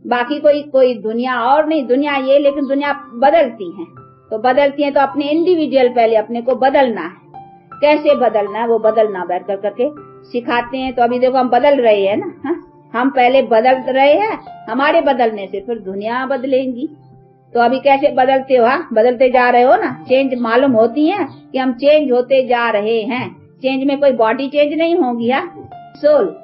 बाकी कोई दुनिया और नहीं, दुनिया ये, लेकिन दुनिया बदलती है, तो बदलती है तो अपने इंडिविजुअल पहले अपने को बदलना है। कैसे बदलना है वो बदलना बैठ कर करके सिखाते हैं। तो अभी देखो हम बदल रहे हैं ना, हम पहले बदल रहे हैं, हमारे बदलने से फिर दुनिया बदलेंगी। तो अभी कैसे बदलते हो? बदलते जा रहे हो ना, चेंज मालूम होती है कि हम चेंज होते जा रहे हैं। चेंज में कोई बॉडी चेंज नहीं होगी, सोल,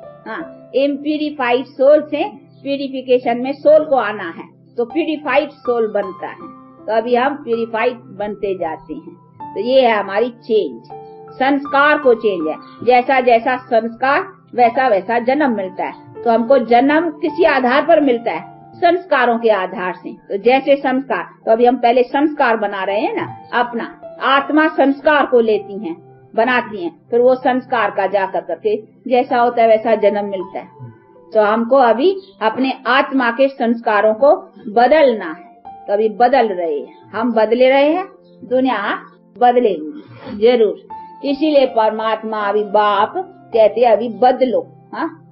इम्प्यूरिफाइड सोल से प्यूरिफिकेशन में सोल को आना है, तो प्यूरिफाइड सोल बनता है। तो अभी हम प्यूरिफाइड बनते जाते हैं। तो ये है हमारी चेंज, संस्कार को चेंज है। जैसा जैसा संस्कार वैसा वैसा जन्म मिलता है। तो हमको जन्म किसी आधार पर मिलता है, संस्कारों के आधार से। तो जैसे संस्कार, तो अभी हम पहले संस्कार बना रहे हैं ना, अपना आत्मा संस्कार को लेती हैं, बनाती हैं, फिर वो संस्कार का जाकर करके जैसा होता है वैसा जन्म मिलता है। तो हमको अभी अपने आत्मा के संस्कारों को बदलना है। तो अभी बदल रहे हैं, हम बदले रहे हैं, दुनिया बदलेंगी जरूर। इसीलिए परमात्मा अभी बाप कहते अभी बदलो,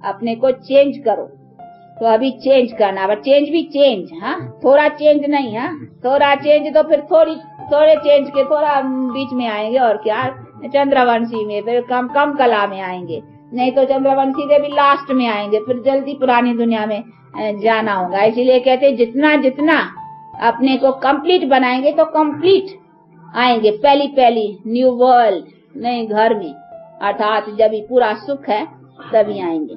अपने को चेंज करो। तो अभी चेंज करना, पर चेंज भी चेंज, थोड़ा चेंज नहीं, थोड़ा चेंज तो फिर थोड़े चेंज के थोड़ा बीच में आएंगे, और क्या चंद्रवंशी में, फिर कम कला में आएंगे, नहीं तो चंद्रवंशी के भी लास्ट में आएंगे, फिर जल्दी पुरानी दुनिया में जाना होगा। इसीलिए कहते जितना जितना अपने को कंप्लीट बनाएंगे तो कंप्लीट आएंगे, पहली न्यू वर्ल्ड, नए घर में, अर्थात जब भी पूरा सुख है तभी आएंगे।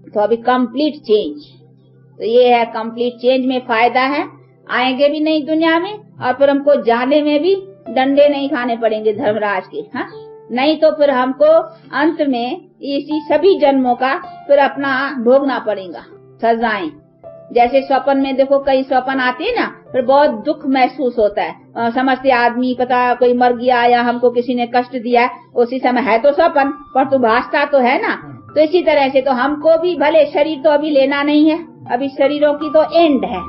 तो अभी कंप्लीट चेंज, तो ये है कंप्लीट चेंज में फायदा है। आएंगे भी नई दुनिया में, और फिर हमको जाने में भी डंडे नहीं खाने पड़ेंगे धर्मराज के, नहीं तो फिर हमको अंत में इसी सभी जन्मों का फिर अपना भोगना पड़ेगा सजाएं। जैसे स्वप्न में देखो, कई स्वप्न आते हैं ना, फिर बहुत दुख महसूस होता है, समझते आदमी पता कोई मर गया या हमको किसी ने कष्ट दिया, उसी समय है तो स्वप्न पर तो भासता तो है ना। तो इसी तरह से तो हमको भी भले शरीर तो अभी लेना नहीं है, अभी शरीरों की तो एंड है,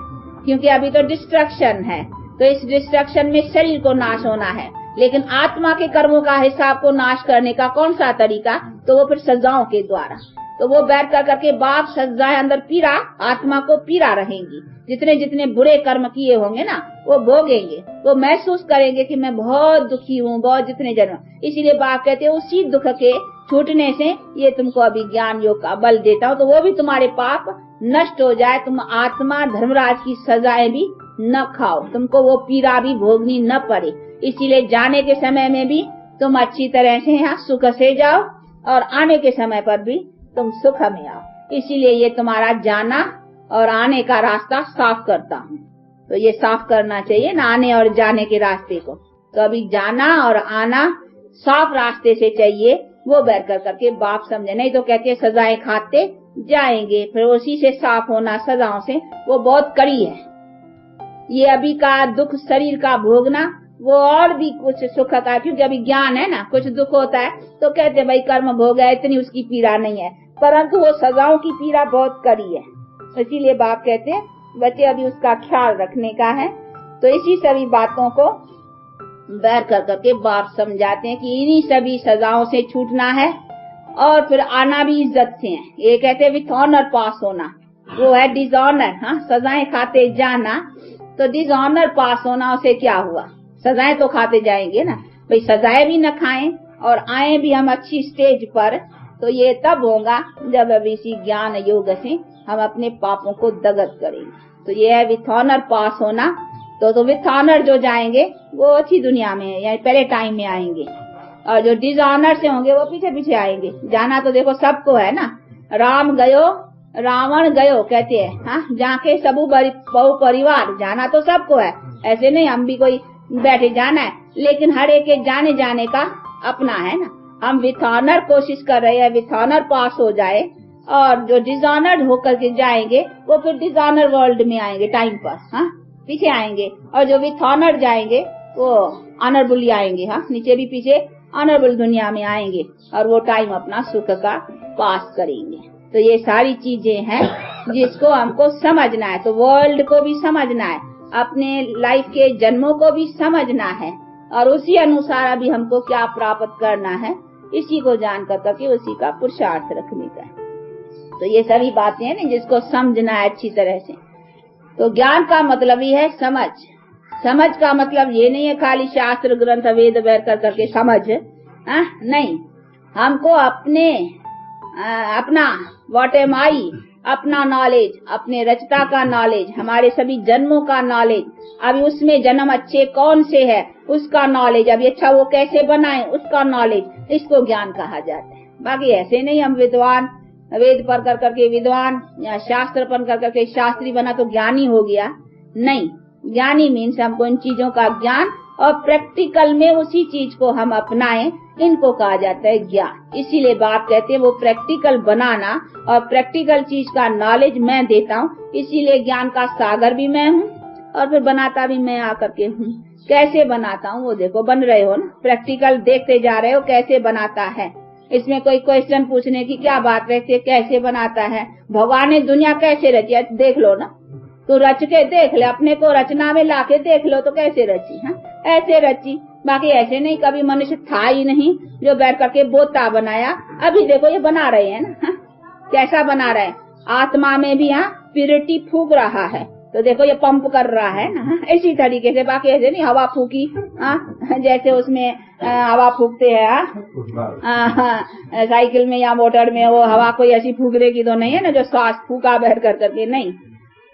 क्योंकि अभी तो डिस्ट्रक्शन है। तो इस डिस्ट्रक्शन में शरीर को नाश होना है, लेकिन आत्मा के कर्मों का हिसाब को नाश करने का कौन सा तरीका? तो वो फिर सजाओं के द्वारा। तो वो बैठ कर करके बाप सजाएं, अंदर पीड़ा, आत्मा को पीड़ा रहेंगी। जितने जितने बुरे कर्म किए होंगे ना वो भोगेंगे, वो महसूस करेंगे कि मैं बहुत दुखी हूँ, बहुत जितने जन्म। इसीलिए बाप कहते हैं उसी दुख के छूटने से ये तुमको अभी ज्ञान योग का बल देता हूँ, तो वो भी तुम्हारे पाप नष्ट हो जाए, तुम आत्मा धर्मराज की सजाएं भी न खाओ, तुमको वो पीड़ा भी भोगनी न पड़े। इसीलिए जाने के समय में भी तुम अच्छी तरह से यहाँ सुख से जाओ, और आने के समय पर भी तुम सुख में आओ। इसीलिए ये तुम्हारा जाना और आने का रास्ता साफ करता हूँ। तो ये साफ करना चाहिए ना, आने और जाने के रास्ते को। तो अभी जाना और आना साफ रास्ते से चाहिए, वो बैठ कर करके बाप समझे। नहीं तो कहते सजाएं खाते जाएंगे, फिर उसी से साफ होना सजाओं से वो बहुत कड़ी है। ये अभी का दुख शरीर का भोगना वो और भी कुछ सुख का, क्योंकि अभी ज्ञान है ना, कुछ दुख होता है तो कहते भाई कर्म भोग है, इतनी उसकी पीड़ा नहीं है, परंतु वो सजाओं की पीड़ा बहुत कड़ी है। इसीलिए बाप कहते हैं बच्चे अभी उसका ख्याल रखने का है। तो इसी सभी बातों को बैठ कर करके बाप समझाते हैं कि इन्हीं सभी सजाओं से छूटना है और फिर आना भी इज्जत से है। ये कहते हैं विथ ऑनर पास होना, वो है डिसऑनर। हाँ, सजाएं खाते जाना, तो डिसऑनर पास होना, उसे क्या हुआ? सजाएं तो खाते जाएंगे ना भाई, सजाएं भी न खाएं और आए भी हम अच्छी स्टेज पर, तो ये तब होगा जब अब इसी ज्ञान योग से हम अपने पापों को दगत करेंगे। तो ये है विथ ऑनर पास होना। तो विथ ऑनर जो जाएंगे वो अच्छी दुनिया में या पहले टाइम में आएंगे, और जो डिसऑनर से होंगे वो पीछे पीछे आएंगे। जाना तो देखो सबको है ना, राम गयो रावण गयो कहते हैं। हाँ, जाके सबू बहु परिवार, जाना तो सबको है, ऐसे नहीं हम भी कोई बैठे जाना है, लेकिन हर एक के जाने जाने का अपना है ना। हम विथ ऑनर कोशिश कर रहे हैं, विथ ऑनर पास हो जाए, और जो डिसऑनर्ड होकर के जाएंगे वो फिर डिसऑनर वर्ल्ड में आएंगे टाइम पर। हाँ, पीछे आएंगे, और जो विथ ऑनर जाएंगे वो ऑनरबुल आएंगे। हाँ, नीचे भी पीछे ऑनरबुल दुनिया में आएंगे और वो टाइम अपना सुख का पास करेंगे। तो ये सारी चीजें हैं जिसको हमको समझना है। तो वर्ल्ड को भी समझना है, अपने लाइफ के जन्मों को भी समझना है, और उसी अनुसार अभी हमको क्या प्राप्त करना है, इसी को जान कर करके उसी का पुरुषार्थ रखने का है। तो ये सभी बातें हैं जिसको समझना है अच्छी तरह से। तो ज्ञान का मतलब ही है समझ। समझ का मतलब ये नहीं है खाली शास्त्र ग्रंथ वेद बैठ कर करके समझ, नहीं, हमको अपना व्हाट एम आई, अपना नॉलेज, अपने रचता का नॉलेज, हमारे सभी जन्मों का नॉलेज, अभी उसमें जन्म अच्छे कौन से है उसका नॉलेज, अभी अच्छा वो कैसे बनाए उसका नॉलेज, इसको ज्ञान कहा जाता है। बाकी ऐसे नहीं हम विद्वान, वेद पढ़ कर करके विद्वान या शास्त्र पढ़ कर करके शास्त्री बना तो ज्ञानी हो गया, नहीं। ज्ञानी मीन्स हमको इन चीजों का ज्ञान, और प्रैक्टिकल में उसी चीज को हम अपनाएं, इनको कहा जाता है ज्ञान। इसीलिए बात कहते हैं वो प्रैक्टिकल बनाना, और प्रैक्टिकल चीज का नॉलेज मैं देता हूँ, इसीलिए ज्ञान का सागर भी मैं हूँ और फिर बनाता भी मैं आकर के हूँ। कैसे बनाता हूँ वो देखो, बन रहे हो ना, प्रैक्टिकल देखते जा रहे हो कैसे बनाता है। इसमें कोई क्वेश्चन पूछने की क्या बात रहती है, कैसे बनाता है। भगवान ने दुनिया कैसे रची है देख लो ना, तो रच के देख ले, अपने को रचना में लाके देख लो तो कैसे रची है, ऐसे रची। बाकी ऐसे नहीं, कभी मनुष्य था ही नहीं जो बैठ करके बोता बनाया। अभी देखो ये बना रहे हैं ना, कैसा बना रहे हैं, आत्मा में भी यहाँ प्यूरिटी फूक रहा है, तो देखो ये पंप कर रहा है ना, इसी तरीके से। बाकी ऐसे नहीं हवा फूकी, जैसे उसमें हवा फूकते हैं साइकिल में या मोटर में, वो हवा कोई ऐसी फूकने की तो नहीं है ना जो श्वास फूका बैठ कर करके, नहीं।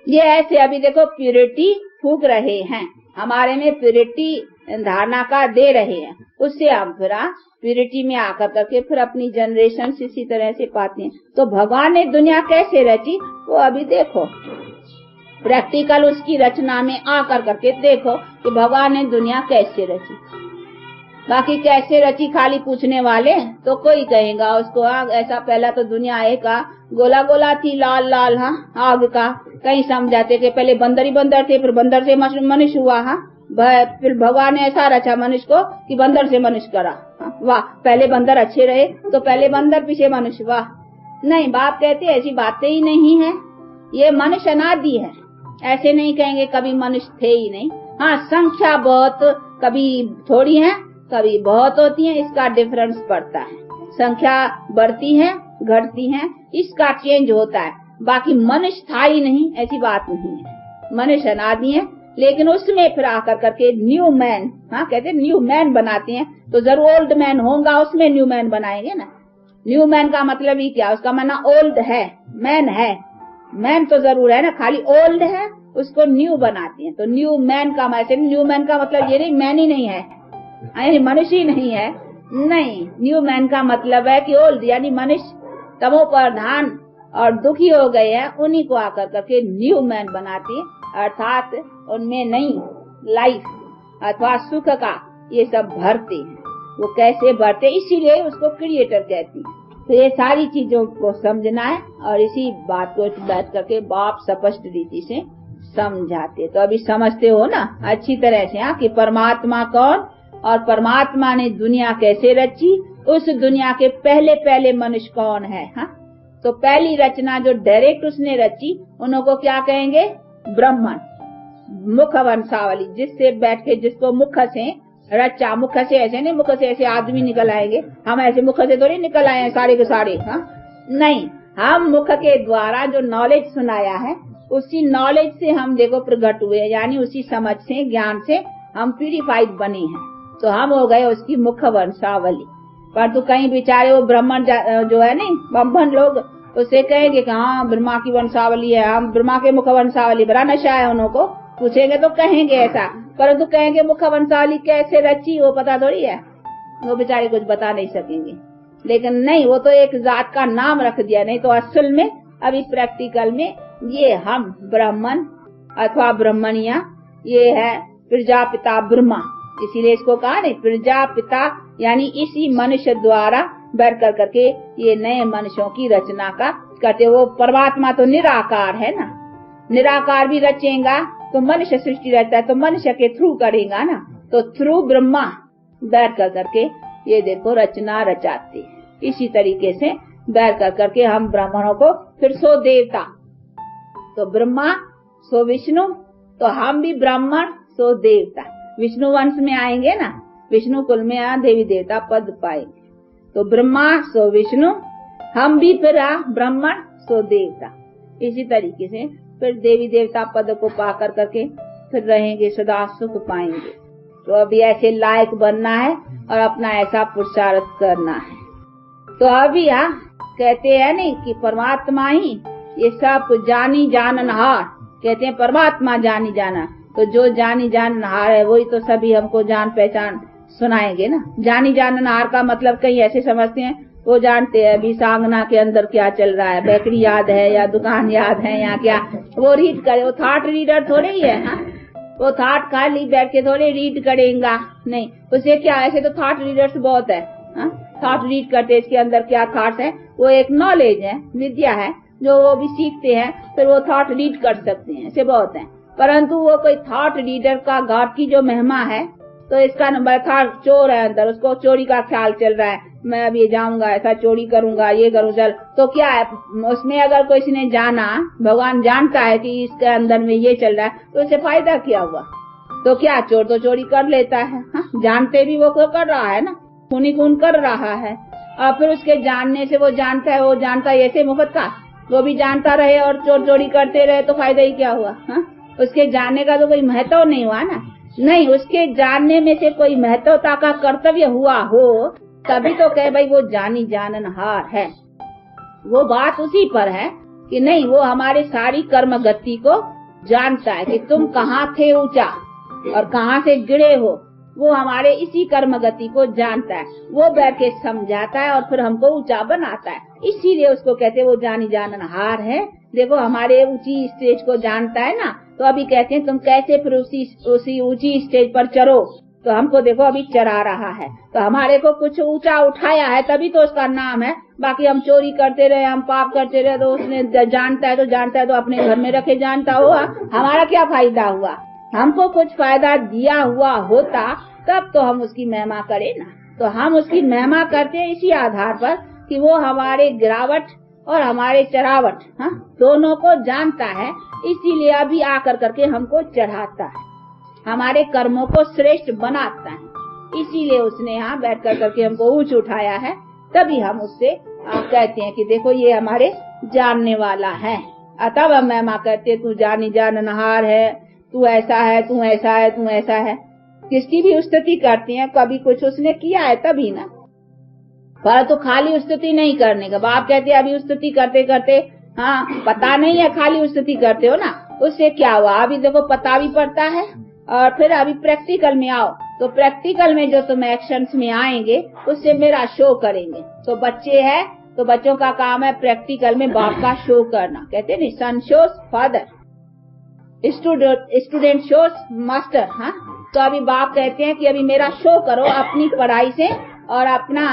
ये ऐसे अभी देखो प्यूरिटी फूक रहे हैं, हमारे में प्यूरिटी धारणा का दे रहे हैं, उससे हम फिर प्यूरिटी में आकर करके फिर अपनी जनरेशन इसी तरह से पाते हैं। तो भगवान ने दुनिया कैसे रची वो अभी देखो, प्रैक्टिकल उसकी रचना में आकर करके देखो कि भगवान ने दुनिया कैसे रची। बाकी कैसे रची खाली पूछने वाले तो कोई कहेगा उसको ऐसा, पहला तो दुनिया एक गोला गोला थी, लाल लाल आग का। कहीं समझाते कि पहले बंदर ही बंदर थे, फिर बंदर से मनुष्य हुआ, फिर भगवान ने ऐसा रचा मनुष्य को कि बंदर से मनुष्य करा। वाह, पहले बंदर अच्छे रहे तो पहले बंदर पीछे मनुष्य, वाह। नहीं, बाप कहते ऐसी बातें ही नहीं है, ये मनुष्य अनादि है। ऐसे नहीं कहेंगे कभी मनुष्य थे ही नहीं। हाँ, संख्या बहुत कभी थोड़ी है कभी बहुत होती है, इसका डिफरेंस पड़ता है। संख्या बढ़ती है घटती है, इसका चेंज होता है। बाकी मनुष्य था ही नहीं ऐसी बात नहीं है, मनुष्य अनादि है। लेकिन उसमें फिर आकर करके न्यू मैन, कहते न्यू मैन बनाते हैं, तो जरूर ओल्ड मैन होगा उसमें न्यू मैन बनाएंगे ना। न्यू मैन का मतलब ही क्या, उसका माना ओल्ड है, मैन है, मैन तो जरूर है ना, खाली ओल्ड है उसको न्यू बनाते हैं। तो न्यू मैन का मतलब, न्यू मैन का मतलब ये नहीं मैन ही नहीं है, यानी मनुष्य ही नहीं है, नहीं। न्यू मैन का मतलब है कि ओल्ड यानी मनुष्य तमो प्रधान और दुखी हो गए हैं, उन्हीं को आकर करके न्यू मैन बनाते हैं, अर्थात उनमें नई लाइफ अथवा सुख का ये सब भरते हैं। वो कैसे भरते, इसीलिए उसको क्रिएटर कहती है। तो ये सारी चीजों को समझना है, और इसी बात को बैठ करके बाप स्पष्ट रीति से समझाते। तो अभी समझते हो ना अच्छी तरह से कि परमात्मा कौन और परमात्मा ने दुनिया कैसे रची, उस दुनिया के पहले पहले मनुष्य कौन है। तो पहली रचना जो डायरेक्ट उसने रची उनको क्या कहेंगे, ब्राह्मण मुख वंशावली, जिससे बैठ के जिसको मुख से रचा, मुख से ऐसे नहीं, मुख से ऐसे आदमी निकल आएंगे, हम ऐसे मुख से थोड़ी निकल आए हैं सारे के सारे, हाँ नहीं, हम मुख के द्वारा जो नॉलेज सुनाया है उसी नॉलेज से हम देखो प्रकट हुए, यानी उसी समझ से ज्ञान से हम प्यूरिफाइड बने हैं, तो हम हो गए उसकी मुख वंशावली। पर तो कहीं बेचारे वो ब्राह्मण जो है नहीं, ब्राह्मण लोग उससे कहेंगे कि हाँ ब्रह्मा की वंशावली है, हम ब्रह्मा के मुख वंशावली, बड़ा नशा है उनको, पूछेंगे तो कहेंगे ऐसा, परंतु कहेंगे मुख वंशावली कैसे रची वो पता थोड़ी है, वो बेचारे कुछ बता नहीं सकेंगे। लेकिन नहीं, वो तो एक जात का नाम रख दिया, नहीं तो असल में अभी प्रैक्टिकल में ये हम ब्राह्मण अथवा ब्राह्मणिया ये है प्रजापिता ब्रह्मा, इसीलिए इसको कहा नहीं प्रजापिता, यानी इसी मनुष्य द्वारा बैठ कर करके ये नए मनुष्यों की रचना का करते। वो परमात्मा तो निराकार है ना, निराकार भी रचेगा तो मनुष्य सृष्टि रहता है, तो मनुष्य के थ्रू करेगा ना, तो थ्रू ब्रह्मा बैठ कर करके ये देखो रचना रचाते हैं। इसी तरीके से बैठ कर करके हम ब्राह्मणों को फिर सो देवता, तो ब्रह्मा सो विष्णु, तो हम भी ब्राह्मण सो देवता, विष्णु वंश में आएंगे ना, विष्णु कुल में देवी देवता पद पाएंगे, तो ब्रह्मा सो विष्णु, हम भी फिर ब्राह्मण सो देवता। इसी तरीके से फिर देवी देवता पद को पा कर करके फिर रहेंगे, सदा सुख पाएंगे। तो अभी ऐसे लायक बनना है और अपना ऐसा पुरुषार्थ करना है। तो अभी कहते हैं नहीं कि परमात्मा ही ये सब जानी जाननहार, कहते हैं परमात्मा जानी जाना, तो जो जानी जाननहार है वही तो सभी हमको जान पहचान सुनाएंगे ना। जानी जाननहार का मतलब कहीं ऐसे समझते हैं वो जानते हैं अभी सांगना के अंदर क्या चल रहा है, बेकरी याद है या दुकान याद है या क्या, वो रीड करे, वो थॉट रीडर थोड़े ही है, वो थॉट खाली बैठ के थोड़े रीड करेगा, नहीं उसे क्या, ऐसे तो थॉट रीडर्स बहुत है, थॉट रीड करते, इसके अंदर क्या थॉट है, वो एक नॉलेज है, विद्या है जो वो भी सीखते हैं, फिर वो थॉट रीड कर सकते हैं, ऐसे बहुत है। परंतु वो कोई थॉट रीडर का गॉड की जो महिमा है, तो इसका नंबर था चोर है अंदर, उसको चोरी का ख्याल चल रहा है, मैं अब ये जाऊंगा ऐसा चोरी करूंगा ये करूँ, चल तो क्या है उसमें, अगर कोई ने जाना, भगवान जानता है कि इसके अंदर में ये चल रहा है, तो उसे फायदा क्या हुआ, तो क्या चोर तो चोरी कर लेता है, जानते भी वो कर रहा है ना, खूनी खून कर रहा है, और फिर उसके जानने से वो जानता है, वो जानता है ऐसे मुफ्त का, वो भी जानता रहे और चोर चोरी करते रहे तो फायदा ही क्या हुआ, उसके जानने का तो कोई महत्व नहीं हुआ ना, नहीं उसके जानने में से कोई महत्वता का कर्तव्य हुआ हो तभी तो कहे भाई वो जानी जाननहार है। वो बात उसी पर है कि नहीं वो हमारे सारी कर्म गति को जानता है कि तुम कहाँ थे ऊंचा और कहाँ से गिरे हो, वो हमारे इसी कर्म गति को जानता है, वो बैठ के समझाता है और फिर हमको ऊंचा बनाता है, इसीलिए उसको कहते हैं वो जानी जाननहार है। देखो हमारे ऊंची स्टेज को जानता है ना, तो अभी कहते हैं तुम कैसे फिर उसी ऊंची स्टेज पर चढ़ो, तो हमको देखो अभी चढ़ा रहा है, तो हमारे को कुछ ऊंचा उठाया है तभी तो उसका नाम है। बाकी हम चोरी करते रहे, हम पाप करते रहे, तो उसने जानता है तो अपने घर में रखे जानता हुआ हमारा क्या फायदा हुआ, हमको कुछ फायदा दिया हुआ होता तब तो हम उसकी महिमा करें ना। तो हम उसकी महिमा करते हैं इसी आधार पर कि वो हमारे गिरावट और हमारे चढ़ावट दोनों को जानता है, इसीलिए अभी आकर करके हमको चढ़ाता है, हमारे कर्मों को श्रेष्ठ बनाता है, इसीलिए उसने यहाँ बैठ कर करके हमको ऊंच उठाया है। तभी हम उससे कहते हैं कि देखो ये हमारे जानने वाला है, अतः वह महिमा करते तू जानी जाननहार है, तू ऐसा है, तू ऐसा है, तू ऐसा है। किसकी भी स्तुति करते हैं, कभी कुछ उसने किया है तभी ना, पर तो खाली स्तुति नहीं करने का। बाप कहते हैं अभी स्तुति करते करते पता नहीं है, खाली स्तुति करते हो ना, उससे क्या हुआ, अभी देखो पता भी पड़ता है। और फिर अभी प्रैक्टिकल में आओ, तो प्रैक्टिकल में जो तुम एक्शंस में आएंगे उससे मेरा शो करेंगे। तो बच्चे हैं तो बच्चों का काम है प्रैक्टिकल में बाप का शो करना, कहते हैं son shows father, student shows master. तो अभी बाप कहते हैं कि अभी मेरा शो करो अपनी पढ़ाई से और अपना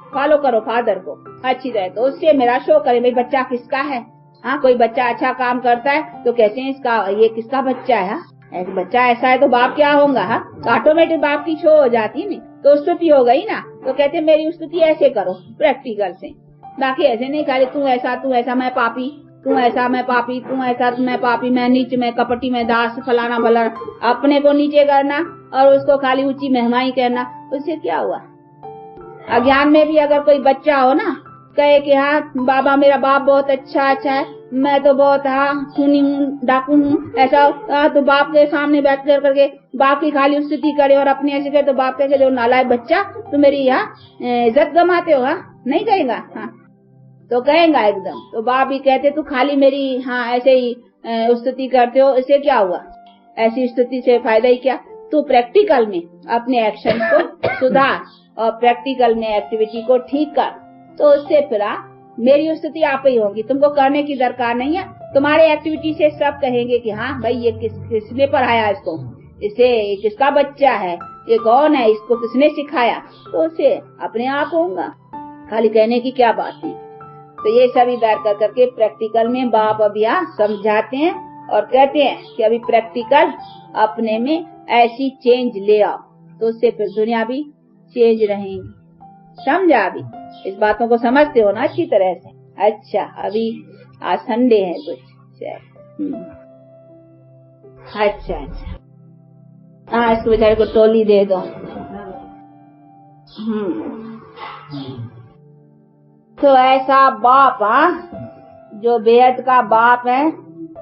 फॉलो करो फादर को अच्छी तरह, तो उससे मेरा शो करे भाई बच्चा किसका है। कोई बच्चा अच्छा काम करता है तो कहते हैं इसका ये किसका बच्चा है, ऐसे बच्चा ऐसा है तो बाप क्या होगा, ऑटोमेटिक बाप की शो हो जाती नहीं, तो स्तुति हो गई ना। तो कहते हैं मेरी स्तुति ऐसे करो प्रैक्टिकल से, बाकी ऐसे नहीं खाली तू ऐसा मैं पापी, तू ऐसा मैं पापी, तू ऐसा मैं पापी, मैं नीच, मैं कपटी, मैं दास, फलाना भला, अपने को नीचे करना और उसको खाली ऊंची महिमाई कहना, उससे क्या हुआ। अज्ञान में भी अगर कोई बच्चा हो ना, कहे कि हाँ बाबा मेरा बाप बहुत अच्छा है, मैं तो बहुत खूनी हूँ, डाकू हूँ, ऐसा, तो बाप के सामने बैठ कर करके बाप की खाली स्तुति करे और अपने ऐसे करे, तो बाप कहे जो नालायक बच्चा, तो मेरी इज्जत गमाते हो, नहीं कहेगा, तो कहेगा एकदम। तो बाप भी कहते तू खाली मेरी ऐसे ही स्तुति करते हो, इससे क्या हुआ, ऐसी स्तुति से फायदा ही क्या। तू प्रैक्टिकल में अपने एक्शन को सुधार और प्रैक्टिकल में एक्टिविटी को ठीक कर, तो उससे फिर मेरी स्तुति आप ही होगी, तुमको करने की दरकार नहीं है। तुम्हारे एक्टिविटी से सब कहेंगे कि हाँ भाई ये किसने पढ़ाया इसको, इसे किसका बच्चा है, ये कौन है, इसको किसने सिखाया, तो उसे अपने आप होगा, खाली कहने की क्या बात है। तो ये सभी बैठ कर करके प्रैक्टिकल में बाप अभी समझाते हैं और कहते हैं कि अभी प्रैक्टिकल अपने में ऐसी चेंज ले आओ, तो उससे फिर दुनिया भी चेंज रहेगी। समझा, अभी इस बातों को समझते हो ना अच्छी तरह से। अच्छा, अभी आज संडे है कुछ, अच्छा, इसको बेचारे को टोली दे दो। तो ऐसा बाप जो बेहद का बाप है,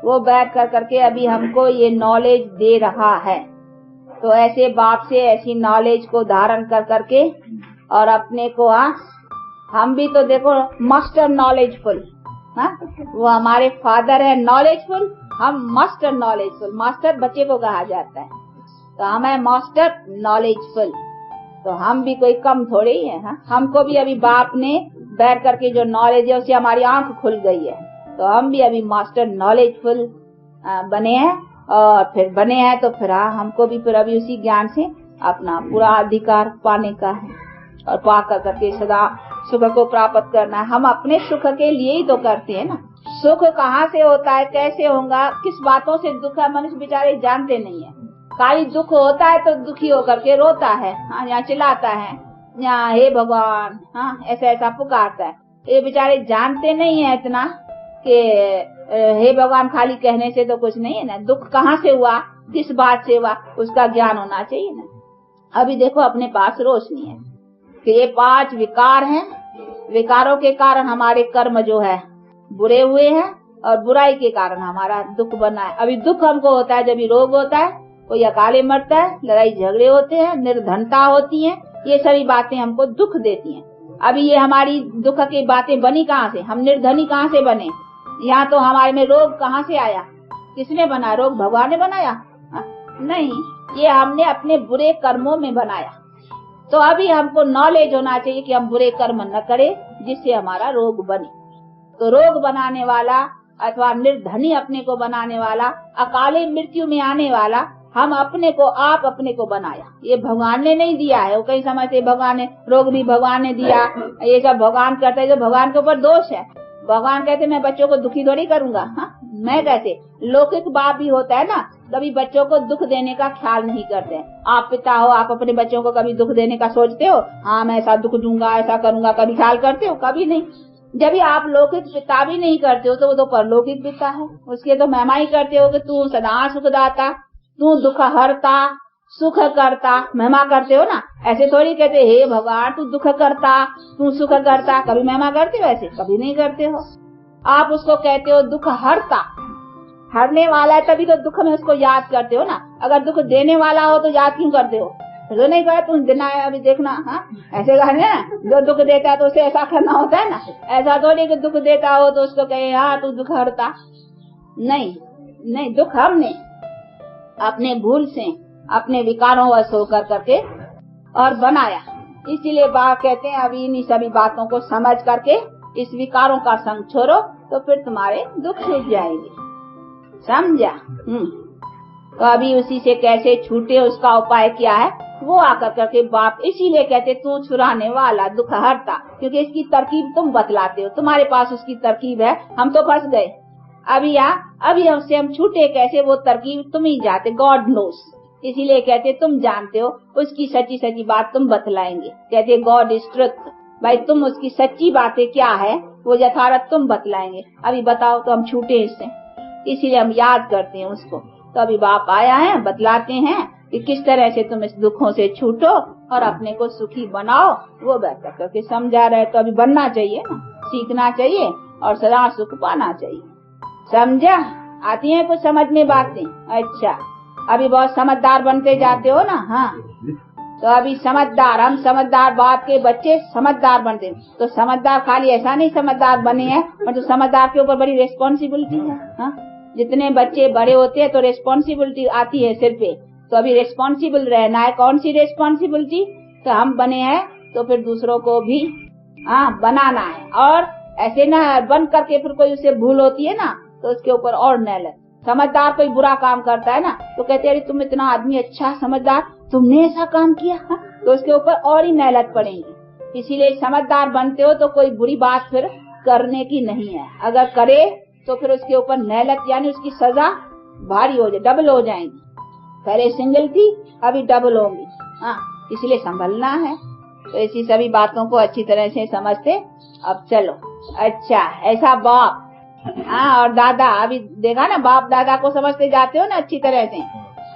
वो बैठ कर करके अभी हमको ये नॉलेज दे रहा है। तो ऐसे बाप से ऐसी नॉलेज को धारण कर करके और अपने को हम भी तो देखो मास्टर नॉलेजफुल, वो हमारे फादर है नॉलेजफुल, हम मास्टर नॉलेजफुल। मास्टर बच्चे को कहा जाता है, तो हम है मास्टर नॉलेजफुल। तो हम भी कोई कम थोड़े ही है। हमको भी अभी बाप ने बैठ करके जो नॉलेज है उससे हमारी आंख खुल गई है, तो हम भी अभी मास्टर नॉलेजफुल बने हैं। और फिर बने हैं तो फिर हमको भी फिर अभी उसी ज्ञान से अपना पूरा अधिकार पाने का है और पा कर करके सदा सुख को प्राप्त करना है। हम अपने सुख के लिए ही तो करते हैं ना। सुख कहाँ से होता है, कैसे होगा, किस बातों से दुख है, मनुष्य बेचारे जानते नहीं है। खाली दुख होता है तो दुखी होकर के रोता है, यहाँ चिल्लाता है, यहाँ हे भगवान, ऐसा ऐसा पुकारता है। ये बेचारे जानते नहीं है इतना कि हे भगवान खाली कहने से तो कुछ नहीं है ना। दुख कहाँ से हुआ, किस बात से हुआ, उसका ज्ञान होना चाहिए ना। अभी देखो अपने पास रोशनी है कि ये 5 विकार हैं, विकारों के कारण हमारे कर्म जो है बुरे हुए हैं और बुराई के कारण हमारा दुख बना है। अभी दुख हमको होता है जब भी रोग होता है, कोई अकाले मरता है, लड़ाई झगड़े होते हैं, निर्धनता होती है, ये सभी बातें हमको दुख देती हैं। अभी ये हमारी दुख की बातें बनी कहाँ से, हम निर्धनी कहाँ से बने, यहाँ तो हमारे में रोग कहाँ से आया, किसने बनाया रोग, भगवान ने बनाया नहीं, ये हमने अपने बुरे कर्मों में बनाया। तो अभी हमको नॉलेज होना चाहिए कि हम बुरे कर्म न करें जिससे हमारा रोग बने। तो रोग बनाने वाला अथवा निर्धनी अपने को बनाने वाला, अकाले मृत्यु में आने वाला, हम अपने को आप अपने को बनाया, ये भगवान ने नहीं दिया है। वो कई समय से भगवान ने रोग भी भगवान ने दिया, ये सब भगवान करते है, जो भगवान के ऊपर दोष है। भगवान कहते मैं बच्चों को दुखी थोड़ी करूंगा, मैं कैसे, लौकिक बाप भी होता है ना, कभी बच्चों को दुख देने का ख्याल नहीं करते। आप पिता हो, आप अपने बच्चों को कभी दुख देने का सोचते हो, मैं ऐसा दुख दूंगा, ऐसा करूंगा, कभी ख्याल करते हो, कभी नहीं। जब भी आप लौकिक पिता भी नहीं करते हो तो वो तो परलौकिक पिता है, उसके तो महिमा ही करते हो कि तू सदा सुखदाता, तू दुख हरता, सुख करता, महिमा करते हो ना। ऐसे थोड़ी कहते हे भगवान तू दुख करता, तू सुख करता, कभी महिमा करते हो, ऐसे कभी नहीं करते हो। आप उसको कहते हो दुख हरता, हरने वाला है तभी तो दुख में उसको याद करते हो ना। अगर दुख देने वाला हो तो याद क्यों करते हो, तो नहीं करे तुम देना है, अभी देखना, ऐसे कहने ना, जो दुख देता है तो उसे ऐसा करना होता है ना। ऐसा थोड़ी कि दुख देता हो तो उसको कहे तू दुख हरता, नहीं, दुख हमने अपने भूल से, अपने विकारों वश होकर करके और बनाया। इसीलिए बाप कहते हैं अभी इन सभी बातों को समझ करके इस विकारों का संग छोड़ो, तो फिर तुम्हारे दुख छूट जाएंगे। समझा? तो अभी उसी से कैसे छूटे उसका उपाय क्या है वो आकर करके बाप इसीलिए कहते तू छुड़ाने वाला, दुख हरता, क्योंकि इसकी तरकीब तुम बतलाते हो, तुम्हारे पास उसकी तरकीब है। हम तो फंस गए अभी हमसे हम छूटे कैसे, वो तरकीब तुम ही जाते, गॉड नोस। इसीलिए कहते तुम जानते हो, उसकी सच्ची सच्ची बात तुम बतलाएंगे। कहते गॉड इज ट्रुथ, भाई तुम उसकी सच्ची बातें क्या है वो यथार्थ तुम बतलाएंगे। अभी बताओ तो हम छूटे इससे, इसीलिए हम याद करते हैं उसको। तो अभी बाप आया है, बतलाते हैं कि किस तरह से तुम इस दुखों से छूटो और अपने को सुखी बनाओ। वो बेहतर करके समझा रहे। तो अभी बनना चाहिए ना, सीखना चाहिए और सदा सुख पाना चाहिए। समझा? आती है कुछ समझ में बातें? अच्छा, अभी बहुत समझदार बनते जाते हो ना। हाँ, तो अभी समझदार, हम समझदार बाप के बच्चे समझदार बनते हैं। तो समझदार खाली ऐसा नहीं समझदार बने हैं, पर तो समझदार के ऊपर बड़ी रिस्पॉन्सिबिलिटी है। हाँ, जितने बच्चे बड़े होते हैं तो रिस्पॉन्सिबिलिटी आती है सिर पे। तो अभी रिस्पॉन्सिबल रहना है। कौन सी रिस्पॉन्सिबिलिटी? तो हम बने हैं तो फिर दूसरों को भी बनाना है। और ऐसे ना बन करके फिर कोई उससे भूल होती है ना तो उसके ऊपर और नेलत। समझदार कोई बुरा काम करता है ना तो कहते हैं अरे तुम इतना आदमी अच्छा समझदार, तुमने ऐसा काम किया। तो उसके ऊपर और ही नेलत पड़ेंगी। इसीलिए समझदार बनते हो तो कोई बुरी बात फिर करने की नहीं है। अगर करे तो फिर उसके ऊपर नेलत यानी उसकी सजा भारी हो जाए, डबल हो जाएंगी। पहले सिंगल थी, अभी डबल होंगी। हाँ, इसलिए संभलना है। तो ऐसी सभी बातों को अच्छी तरह से समझते। अब चलो, अच्छा ऐसा बाप और दादा, अभी देखा ना, बाप दादा को समझते जाते हो ना अच्छी तरह से।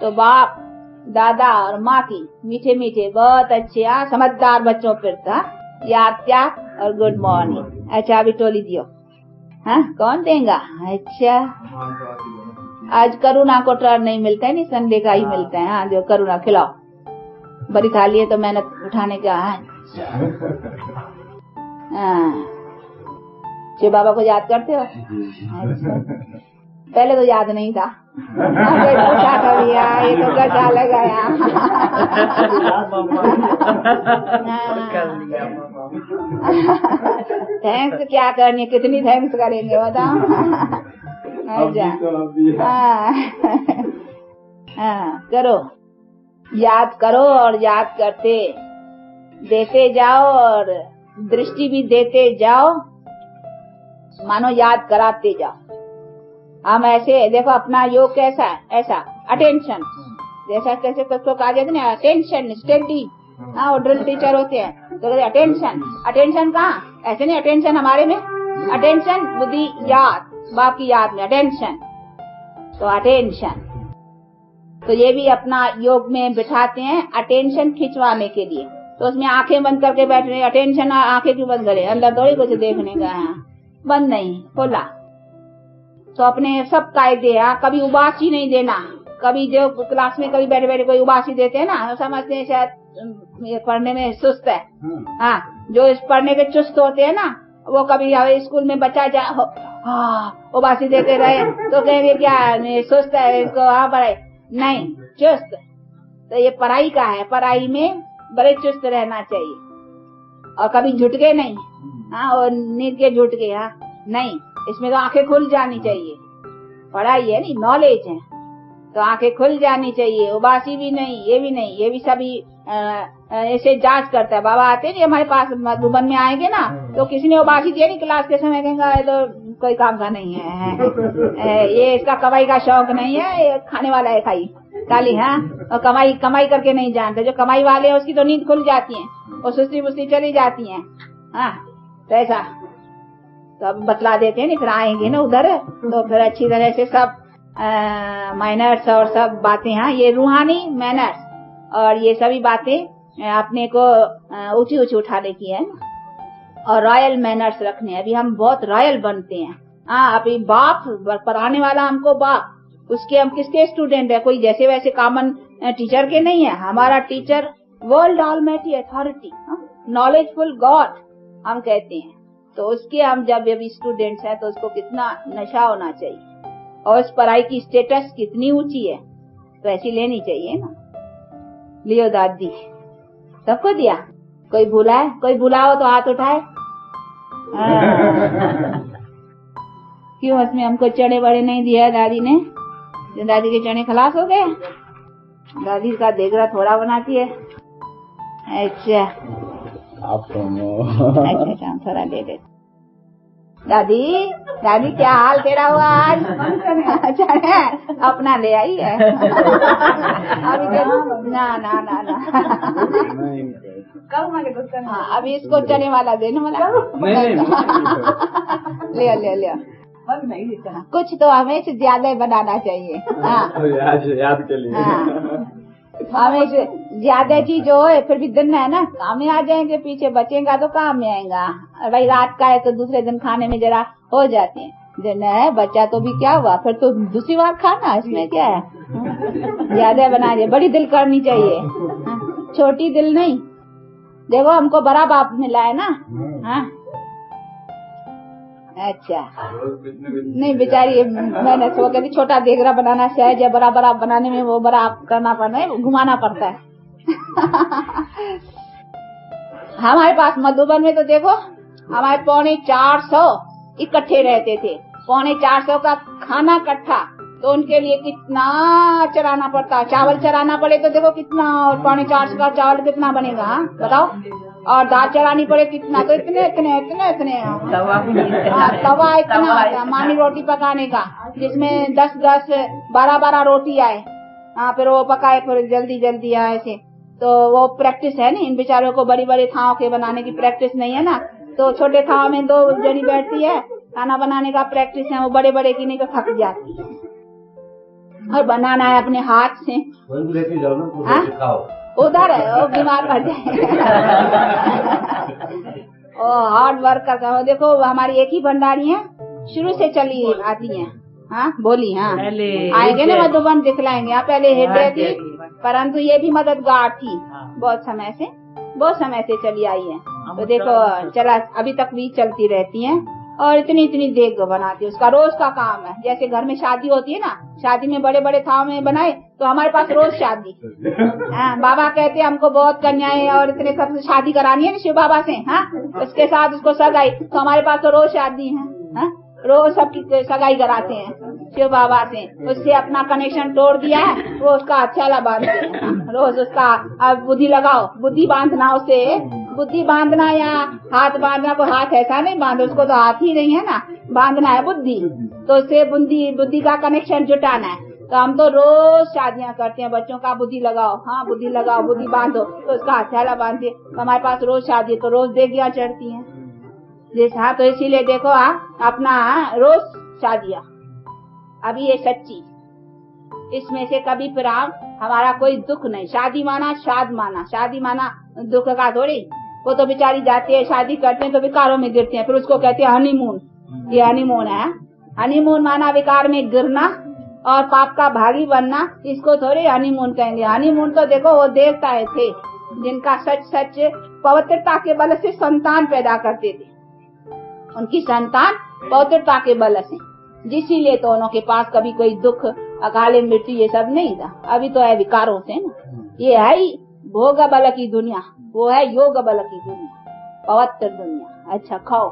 तो बाप दादा और माँ की मीठे मीठे बहुत अच्छे समझदार बच्चों पर था याद त्याग और गुड मॉर्निंग। अच्छा, अभी टोली दियो। हाँ, कौन देगा? अच्छा, आज करुणा को टर्न नहीं मिलता है, नहीं संडे का ही मिलता है। हाँ, जो करुणा खिलाओ, बड़ी थाली है तो मेहनत उठाने का है। शिव बाबा को याद करते हो? अच्छा, पहले तो याद नहीं था। पूछा कभी ये तो गड्ढा लगाया। थैंक्स क्या करनी, कितनी थैंक्स करेंगे बताओ। करो, याद करो और याद करते देते जाओ और दृष्टि भी देते जाओ, मानो याद कराते जाओ। हम ऐसे देखो अपना योग कैसा है, ऐसा अटेंशन जैसा कैसे कसो कहा जाता है ना, अटेंशन स्टडी। हाँ, वो ड्रिल टीचर होते हैं तो अटेंशन, अटेंशन कहाँ? ऐसे नहीं, अटेंशन हमारे में अटेंशन बुद्धि याद, बाप की याद में अटेंशन। तो अटेंशन तो ये भी अपना योग में बिठाते हैं अटेंशन खिंचवाने के लिए। तो उसमें आंखें बंद करके बैठ रहे, अटेंशन आंखें क्यों बंद करे? अंदर थोड़ी कुछ देखने का है, बंद नहीं खोला। तो अपने सब कायदे कभी उबासी नहीं देना। कभी जो क्लास में कभी बैठे बैठे कोई उबासी देते हैं ना, तो समझते हैं शायद ये पढ़ने में सुस्त है। हाँ, जो इस पढ़ने के चुस्त होते हैं ना, वो कभी स्कूल में बच्चा उबासी देते रहे तो कहेंगे क्या सुस्त है इसको, पढ़ाई नहीं, चुस्त। तो ये पढ़ाई का है, पढ़ाई में बड़े चुस्त रहना चाहिए और कभी झुटके नहीं। और नींद के झुटके नहीं, इसमें तो आंखें खुल जानी चाहिए। पढ़ाई है नहीं, नॉलेज है, तो आंखें खुल जानी चाहिए। उबासी भी नहीं, ये भी नहीं, ये भी सभी ऐसे जांच करता है। बाबा आते नहीं हमारे पास, मधुबन में आएंगे ना तो किसी ने उबासी दिया नहीं क्लास के समय, कहेंगे तो कोई काम का नहीं है, ये इसका कमाई का शौक नहीं है, ये खाने वाला है खाई खाली। और कमाई करके नहीं जानते। जो कमाई वाले हैं उसकी तो नींद खुल जाती है और सुस्ती बुस्ती चली जाती है। तो ऐसा तो अब बतला देते हैं नहीं, फिर आएंगे ना उधर तो फिर अच्छी तरह से सब माइनर्स और सब बातें। ये रूहानी मैनर्स और ये सभी बातें अपने को ऊंची ऊंची उठाने की है और रॉयल मैनर्स रखने। अभी हम बहुत रॉयल बनते हैं। अभी बाप पढ़ाने वाला हमको बाप, उसके हम किसके स्टूडेंट है? कोई जैसे वैसे कॉमन टीचर के नहीं है। हमारा teacher world almighty authority, knowledgeful God हम कहते हैं। तो उसके हम जब अभी स्टूडेंट्स हैं तो उसको कितना नशा होना चाहिए और उस पढ़ाई की स्टेटस कितनी ऊंची है, तो ऐसी लेनी चाहिए ना। लियो दादी, सबको दिया। कोई भूला है? कोई भूला हो तो हाथ उठाए। क्यों उसमें हमको चने बड़े नहीं दिया दादी ने? दादी के चने खलास हो गए। दादी का देगरा थोड़ा बनाती है। अच्छा आप अच्छा, थोड़ा दे दे दादी। दादी क्या हाल तेरा हुआ आज? अच्छा है, अपना ले आई है। अभी ना ना ना ना हाँ, अभी इसको चने वाला देने वाला ले ले ले कुछ तो हमें से ज्यादा बनाना चाहिए। हाँ याद के लिए। हमें से ज्यादा चीज हो फिर भी दिन है ना, काम में आ जाएंगे, पीछे बचेगा तो काम में आएगा। भाई रात का है तो दूसरे दिन खाने में जरा हो जाते हैं, दिन है बच्चा तो भी क्या हुआ, फिर तो दूसरी बार खाना, इसमें क्या है। ज्यादा बना दिए, बड़ी दिल करनी चाहिए, छोटी दिल नहीं। देखो हमको बड़ा बाप मिला है ना। हाँ अच्छा नहीं बेचारी, मैंने तो कहती छोटा देगरा बनाना सहज है, बड़ा बड़ा बनाने में वो बड़ा करना पड़ता है, घुमाना पड़ता है। हमारे पास मधुबन में तो देखो हमारे 450 इकट्ठे रहते थे, 450 का खाना इकट्ठा, तो उनके लिए कितना चराना पड़ता, चावल चराना पड़े तो देखो कितना, 450 का चावल कितना बनेगा बताओ, और दाल चढ़ानी पड़े कितना, तो इतने इतने इतने इतने तवा इतना मानी रोटी पकाने का, जिसमें 10-10 12-12 रोटी आए। हाँ फिर वो पकाए, फिर जल्दी जल्दी आए ऐसे, तो वो प्रैक्टिस है ना इन बेचारों को, बड़ी बड़ी थाव के बनाने की प्रैक्टिस नहीं है ना, तो छोटे थाव में 2 जनी बैठती है, खाना बनाने का प्रैक्टिस है, वो बड़े बड़े की नहीं तो थक जाती है। और बनाना है अपने हाथ से, लेके जाओ ना, उधर है वो बीमार पड़ जाए। ओ हार्ड वर्क करता है। देखो हमारी एक ही भंडारी है, शुरू से चली आती है। हाँ बोली हाँ आएंगे ना मधुबन दिखलाएंगे। यहाँ पहले हृदय थी, परंतु ये भी मददगार थी, बहुत समय से चली आई है। तो देखो चला अभी तक भी चलती रहती है, और इतनी इतनी देग बनाती है, उसका रोज का काम है। जैसे घर में शादी होती है ना, शादी में बड़े बड़े थाव में बनाए, तो हमारे पास रोज शादी। बाबा कहते हैं हमको बहुत कन्याएं और इतने सबसे शादी करानी है ना शिव बाबा से, हाँ उसके साथ उसको सगाई, तो हमारे पास तो रोज शादी है, रोज सबकी सगाई कराते हैं शिव बाबा से। उससे अपना कनेक्शन तोड़ दिया है, वो उसका अच्छा बांधते हैं, रोज उसका अब बुद्धि लगाओ, बुद्धि बांधना, उसे बुद्धि बांधना या हाथ बांधना, को हाथ ऐसा नहीं बांधो, उसको तो हाथ ही नहीं है ना, बांधना है बुद्धि, तो उससे बुद्धि का कनेक्शन जुटाना है। तो हम तो रोज शादियां करते हैं, बच्चों का बुद्धि लगाओ, हाँ बुद्धि लगाओ, बुद्धि बांधो, तो उसका हथेला बांधते। तो हमारे पास रोज शादी, तो रोज देगियां चढ़ती हैं जैसे। हाँ तो इसीलिए देखो अपना रोज शादियां, अभी ये सच्ची, इसमें से कभी फिर हमारा कोई दुख नहीं। शादी माना शाद माना, शादी माना दुख का थोड़ी। वो तो बेचारी जाती है शादी करते हैं तो विकारों में गिरते हैं, फिर उसको कहते हैं हनीमून, ये हनीमून है। हनीमून माना विकार में गिरना और पाप का भागी बनना, इसको थोड़ी हनीमून कहेंगे। हनीमून तो देखो वो देवताएं थे जिनका सच पवित्रता के बल से संतान पैदा करते थे, उनकी संतान पवित्रता के बल से, जिसीलिए तो उनके पास कभी कोई दुख अकाले मृत्यु ये सब नहीं था। अभी तो है विकारों से ना, ये है ही भोग बल की दुनिया, वो है योग बल की दुनिया, पवित्र दुनिया। अच्छा खाओ।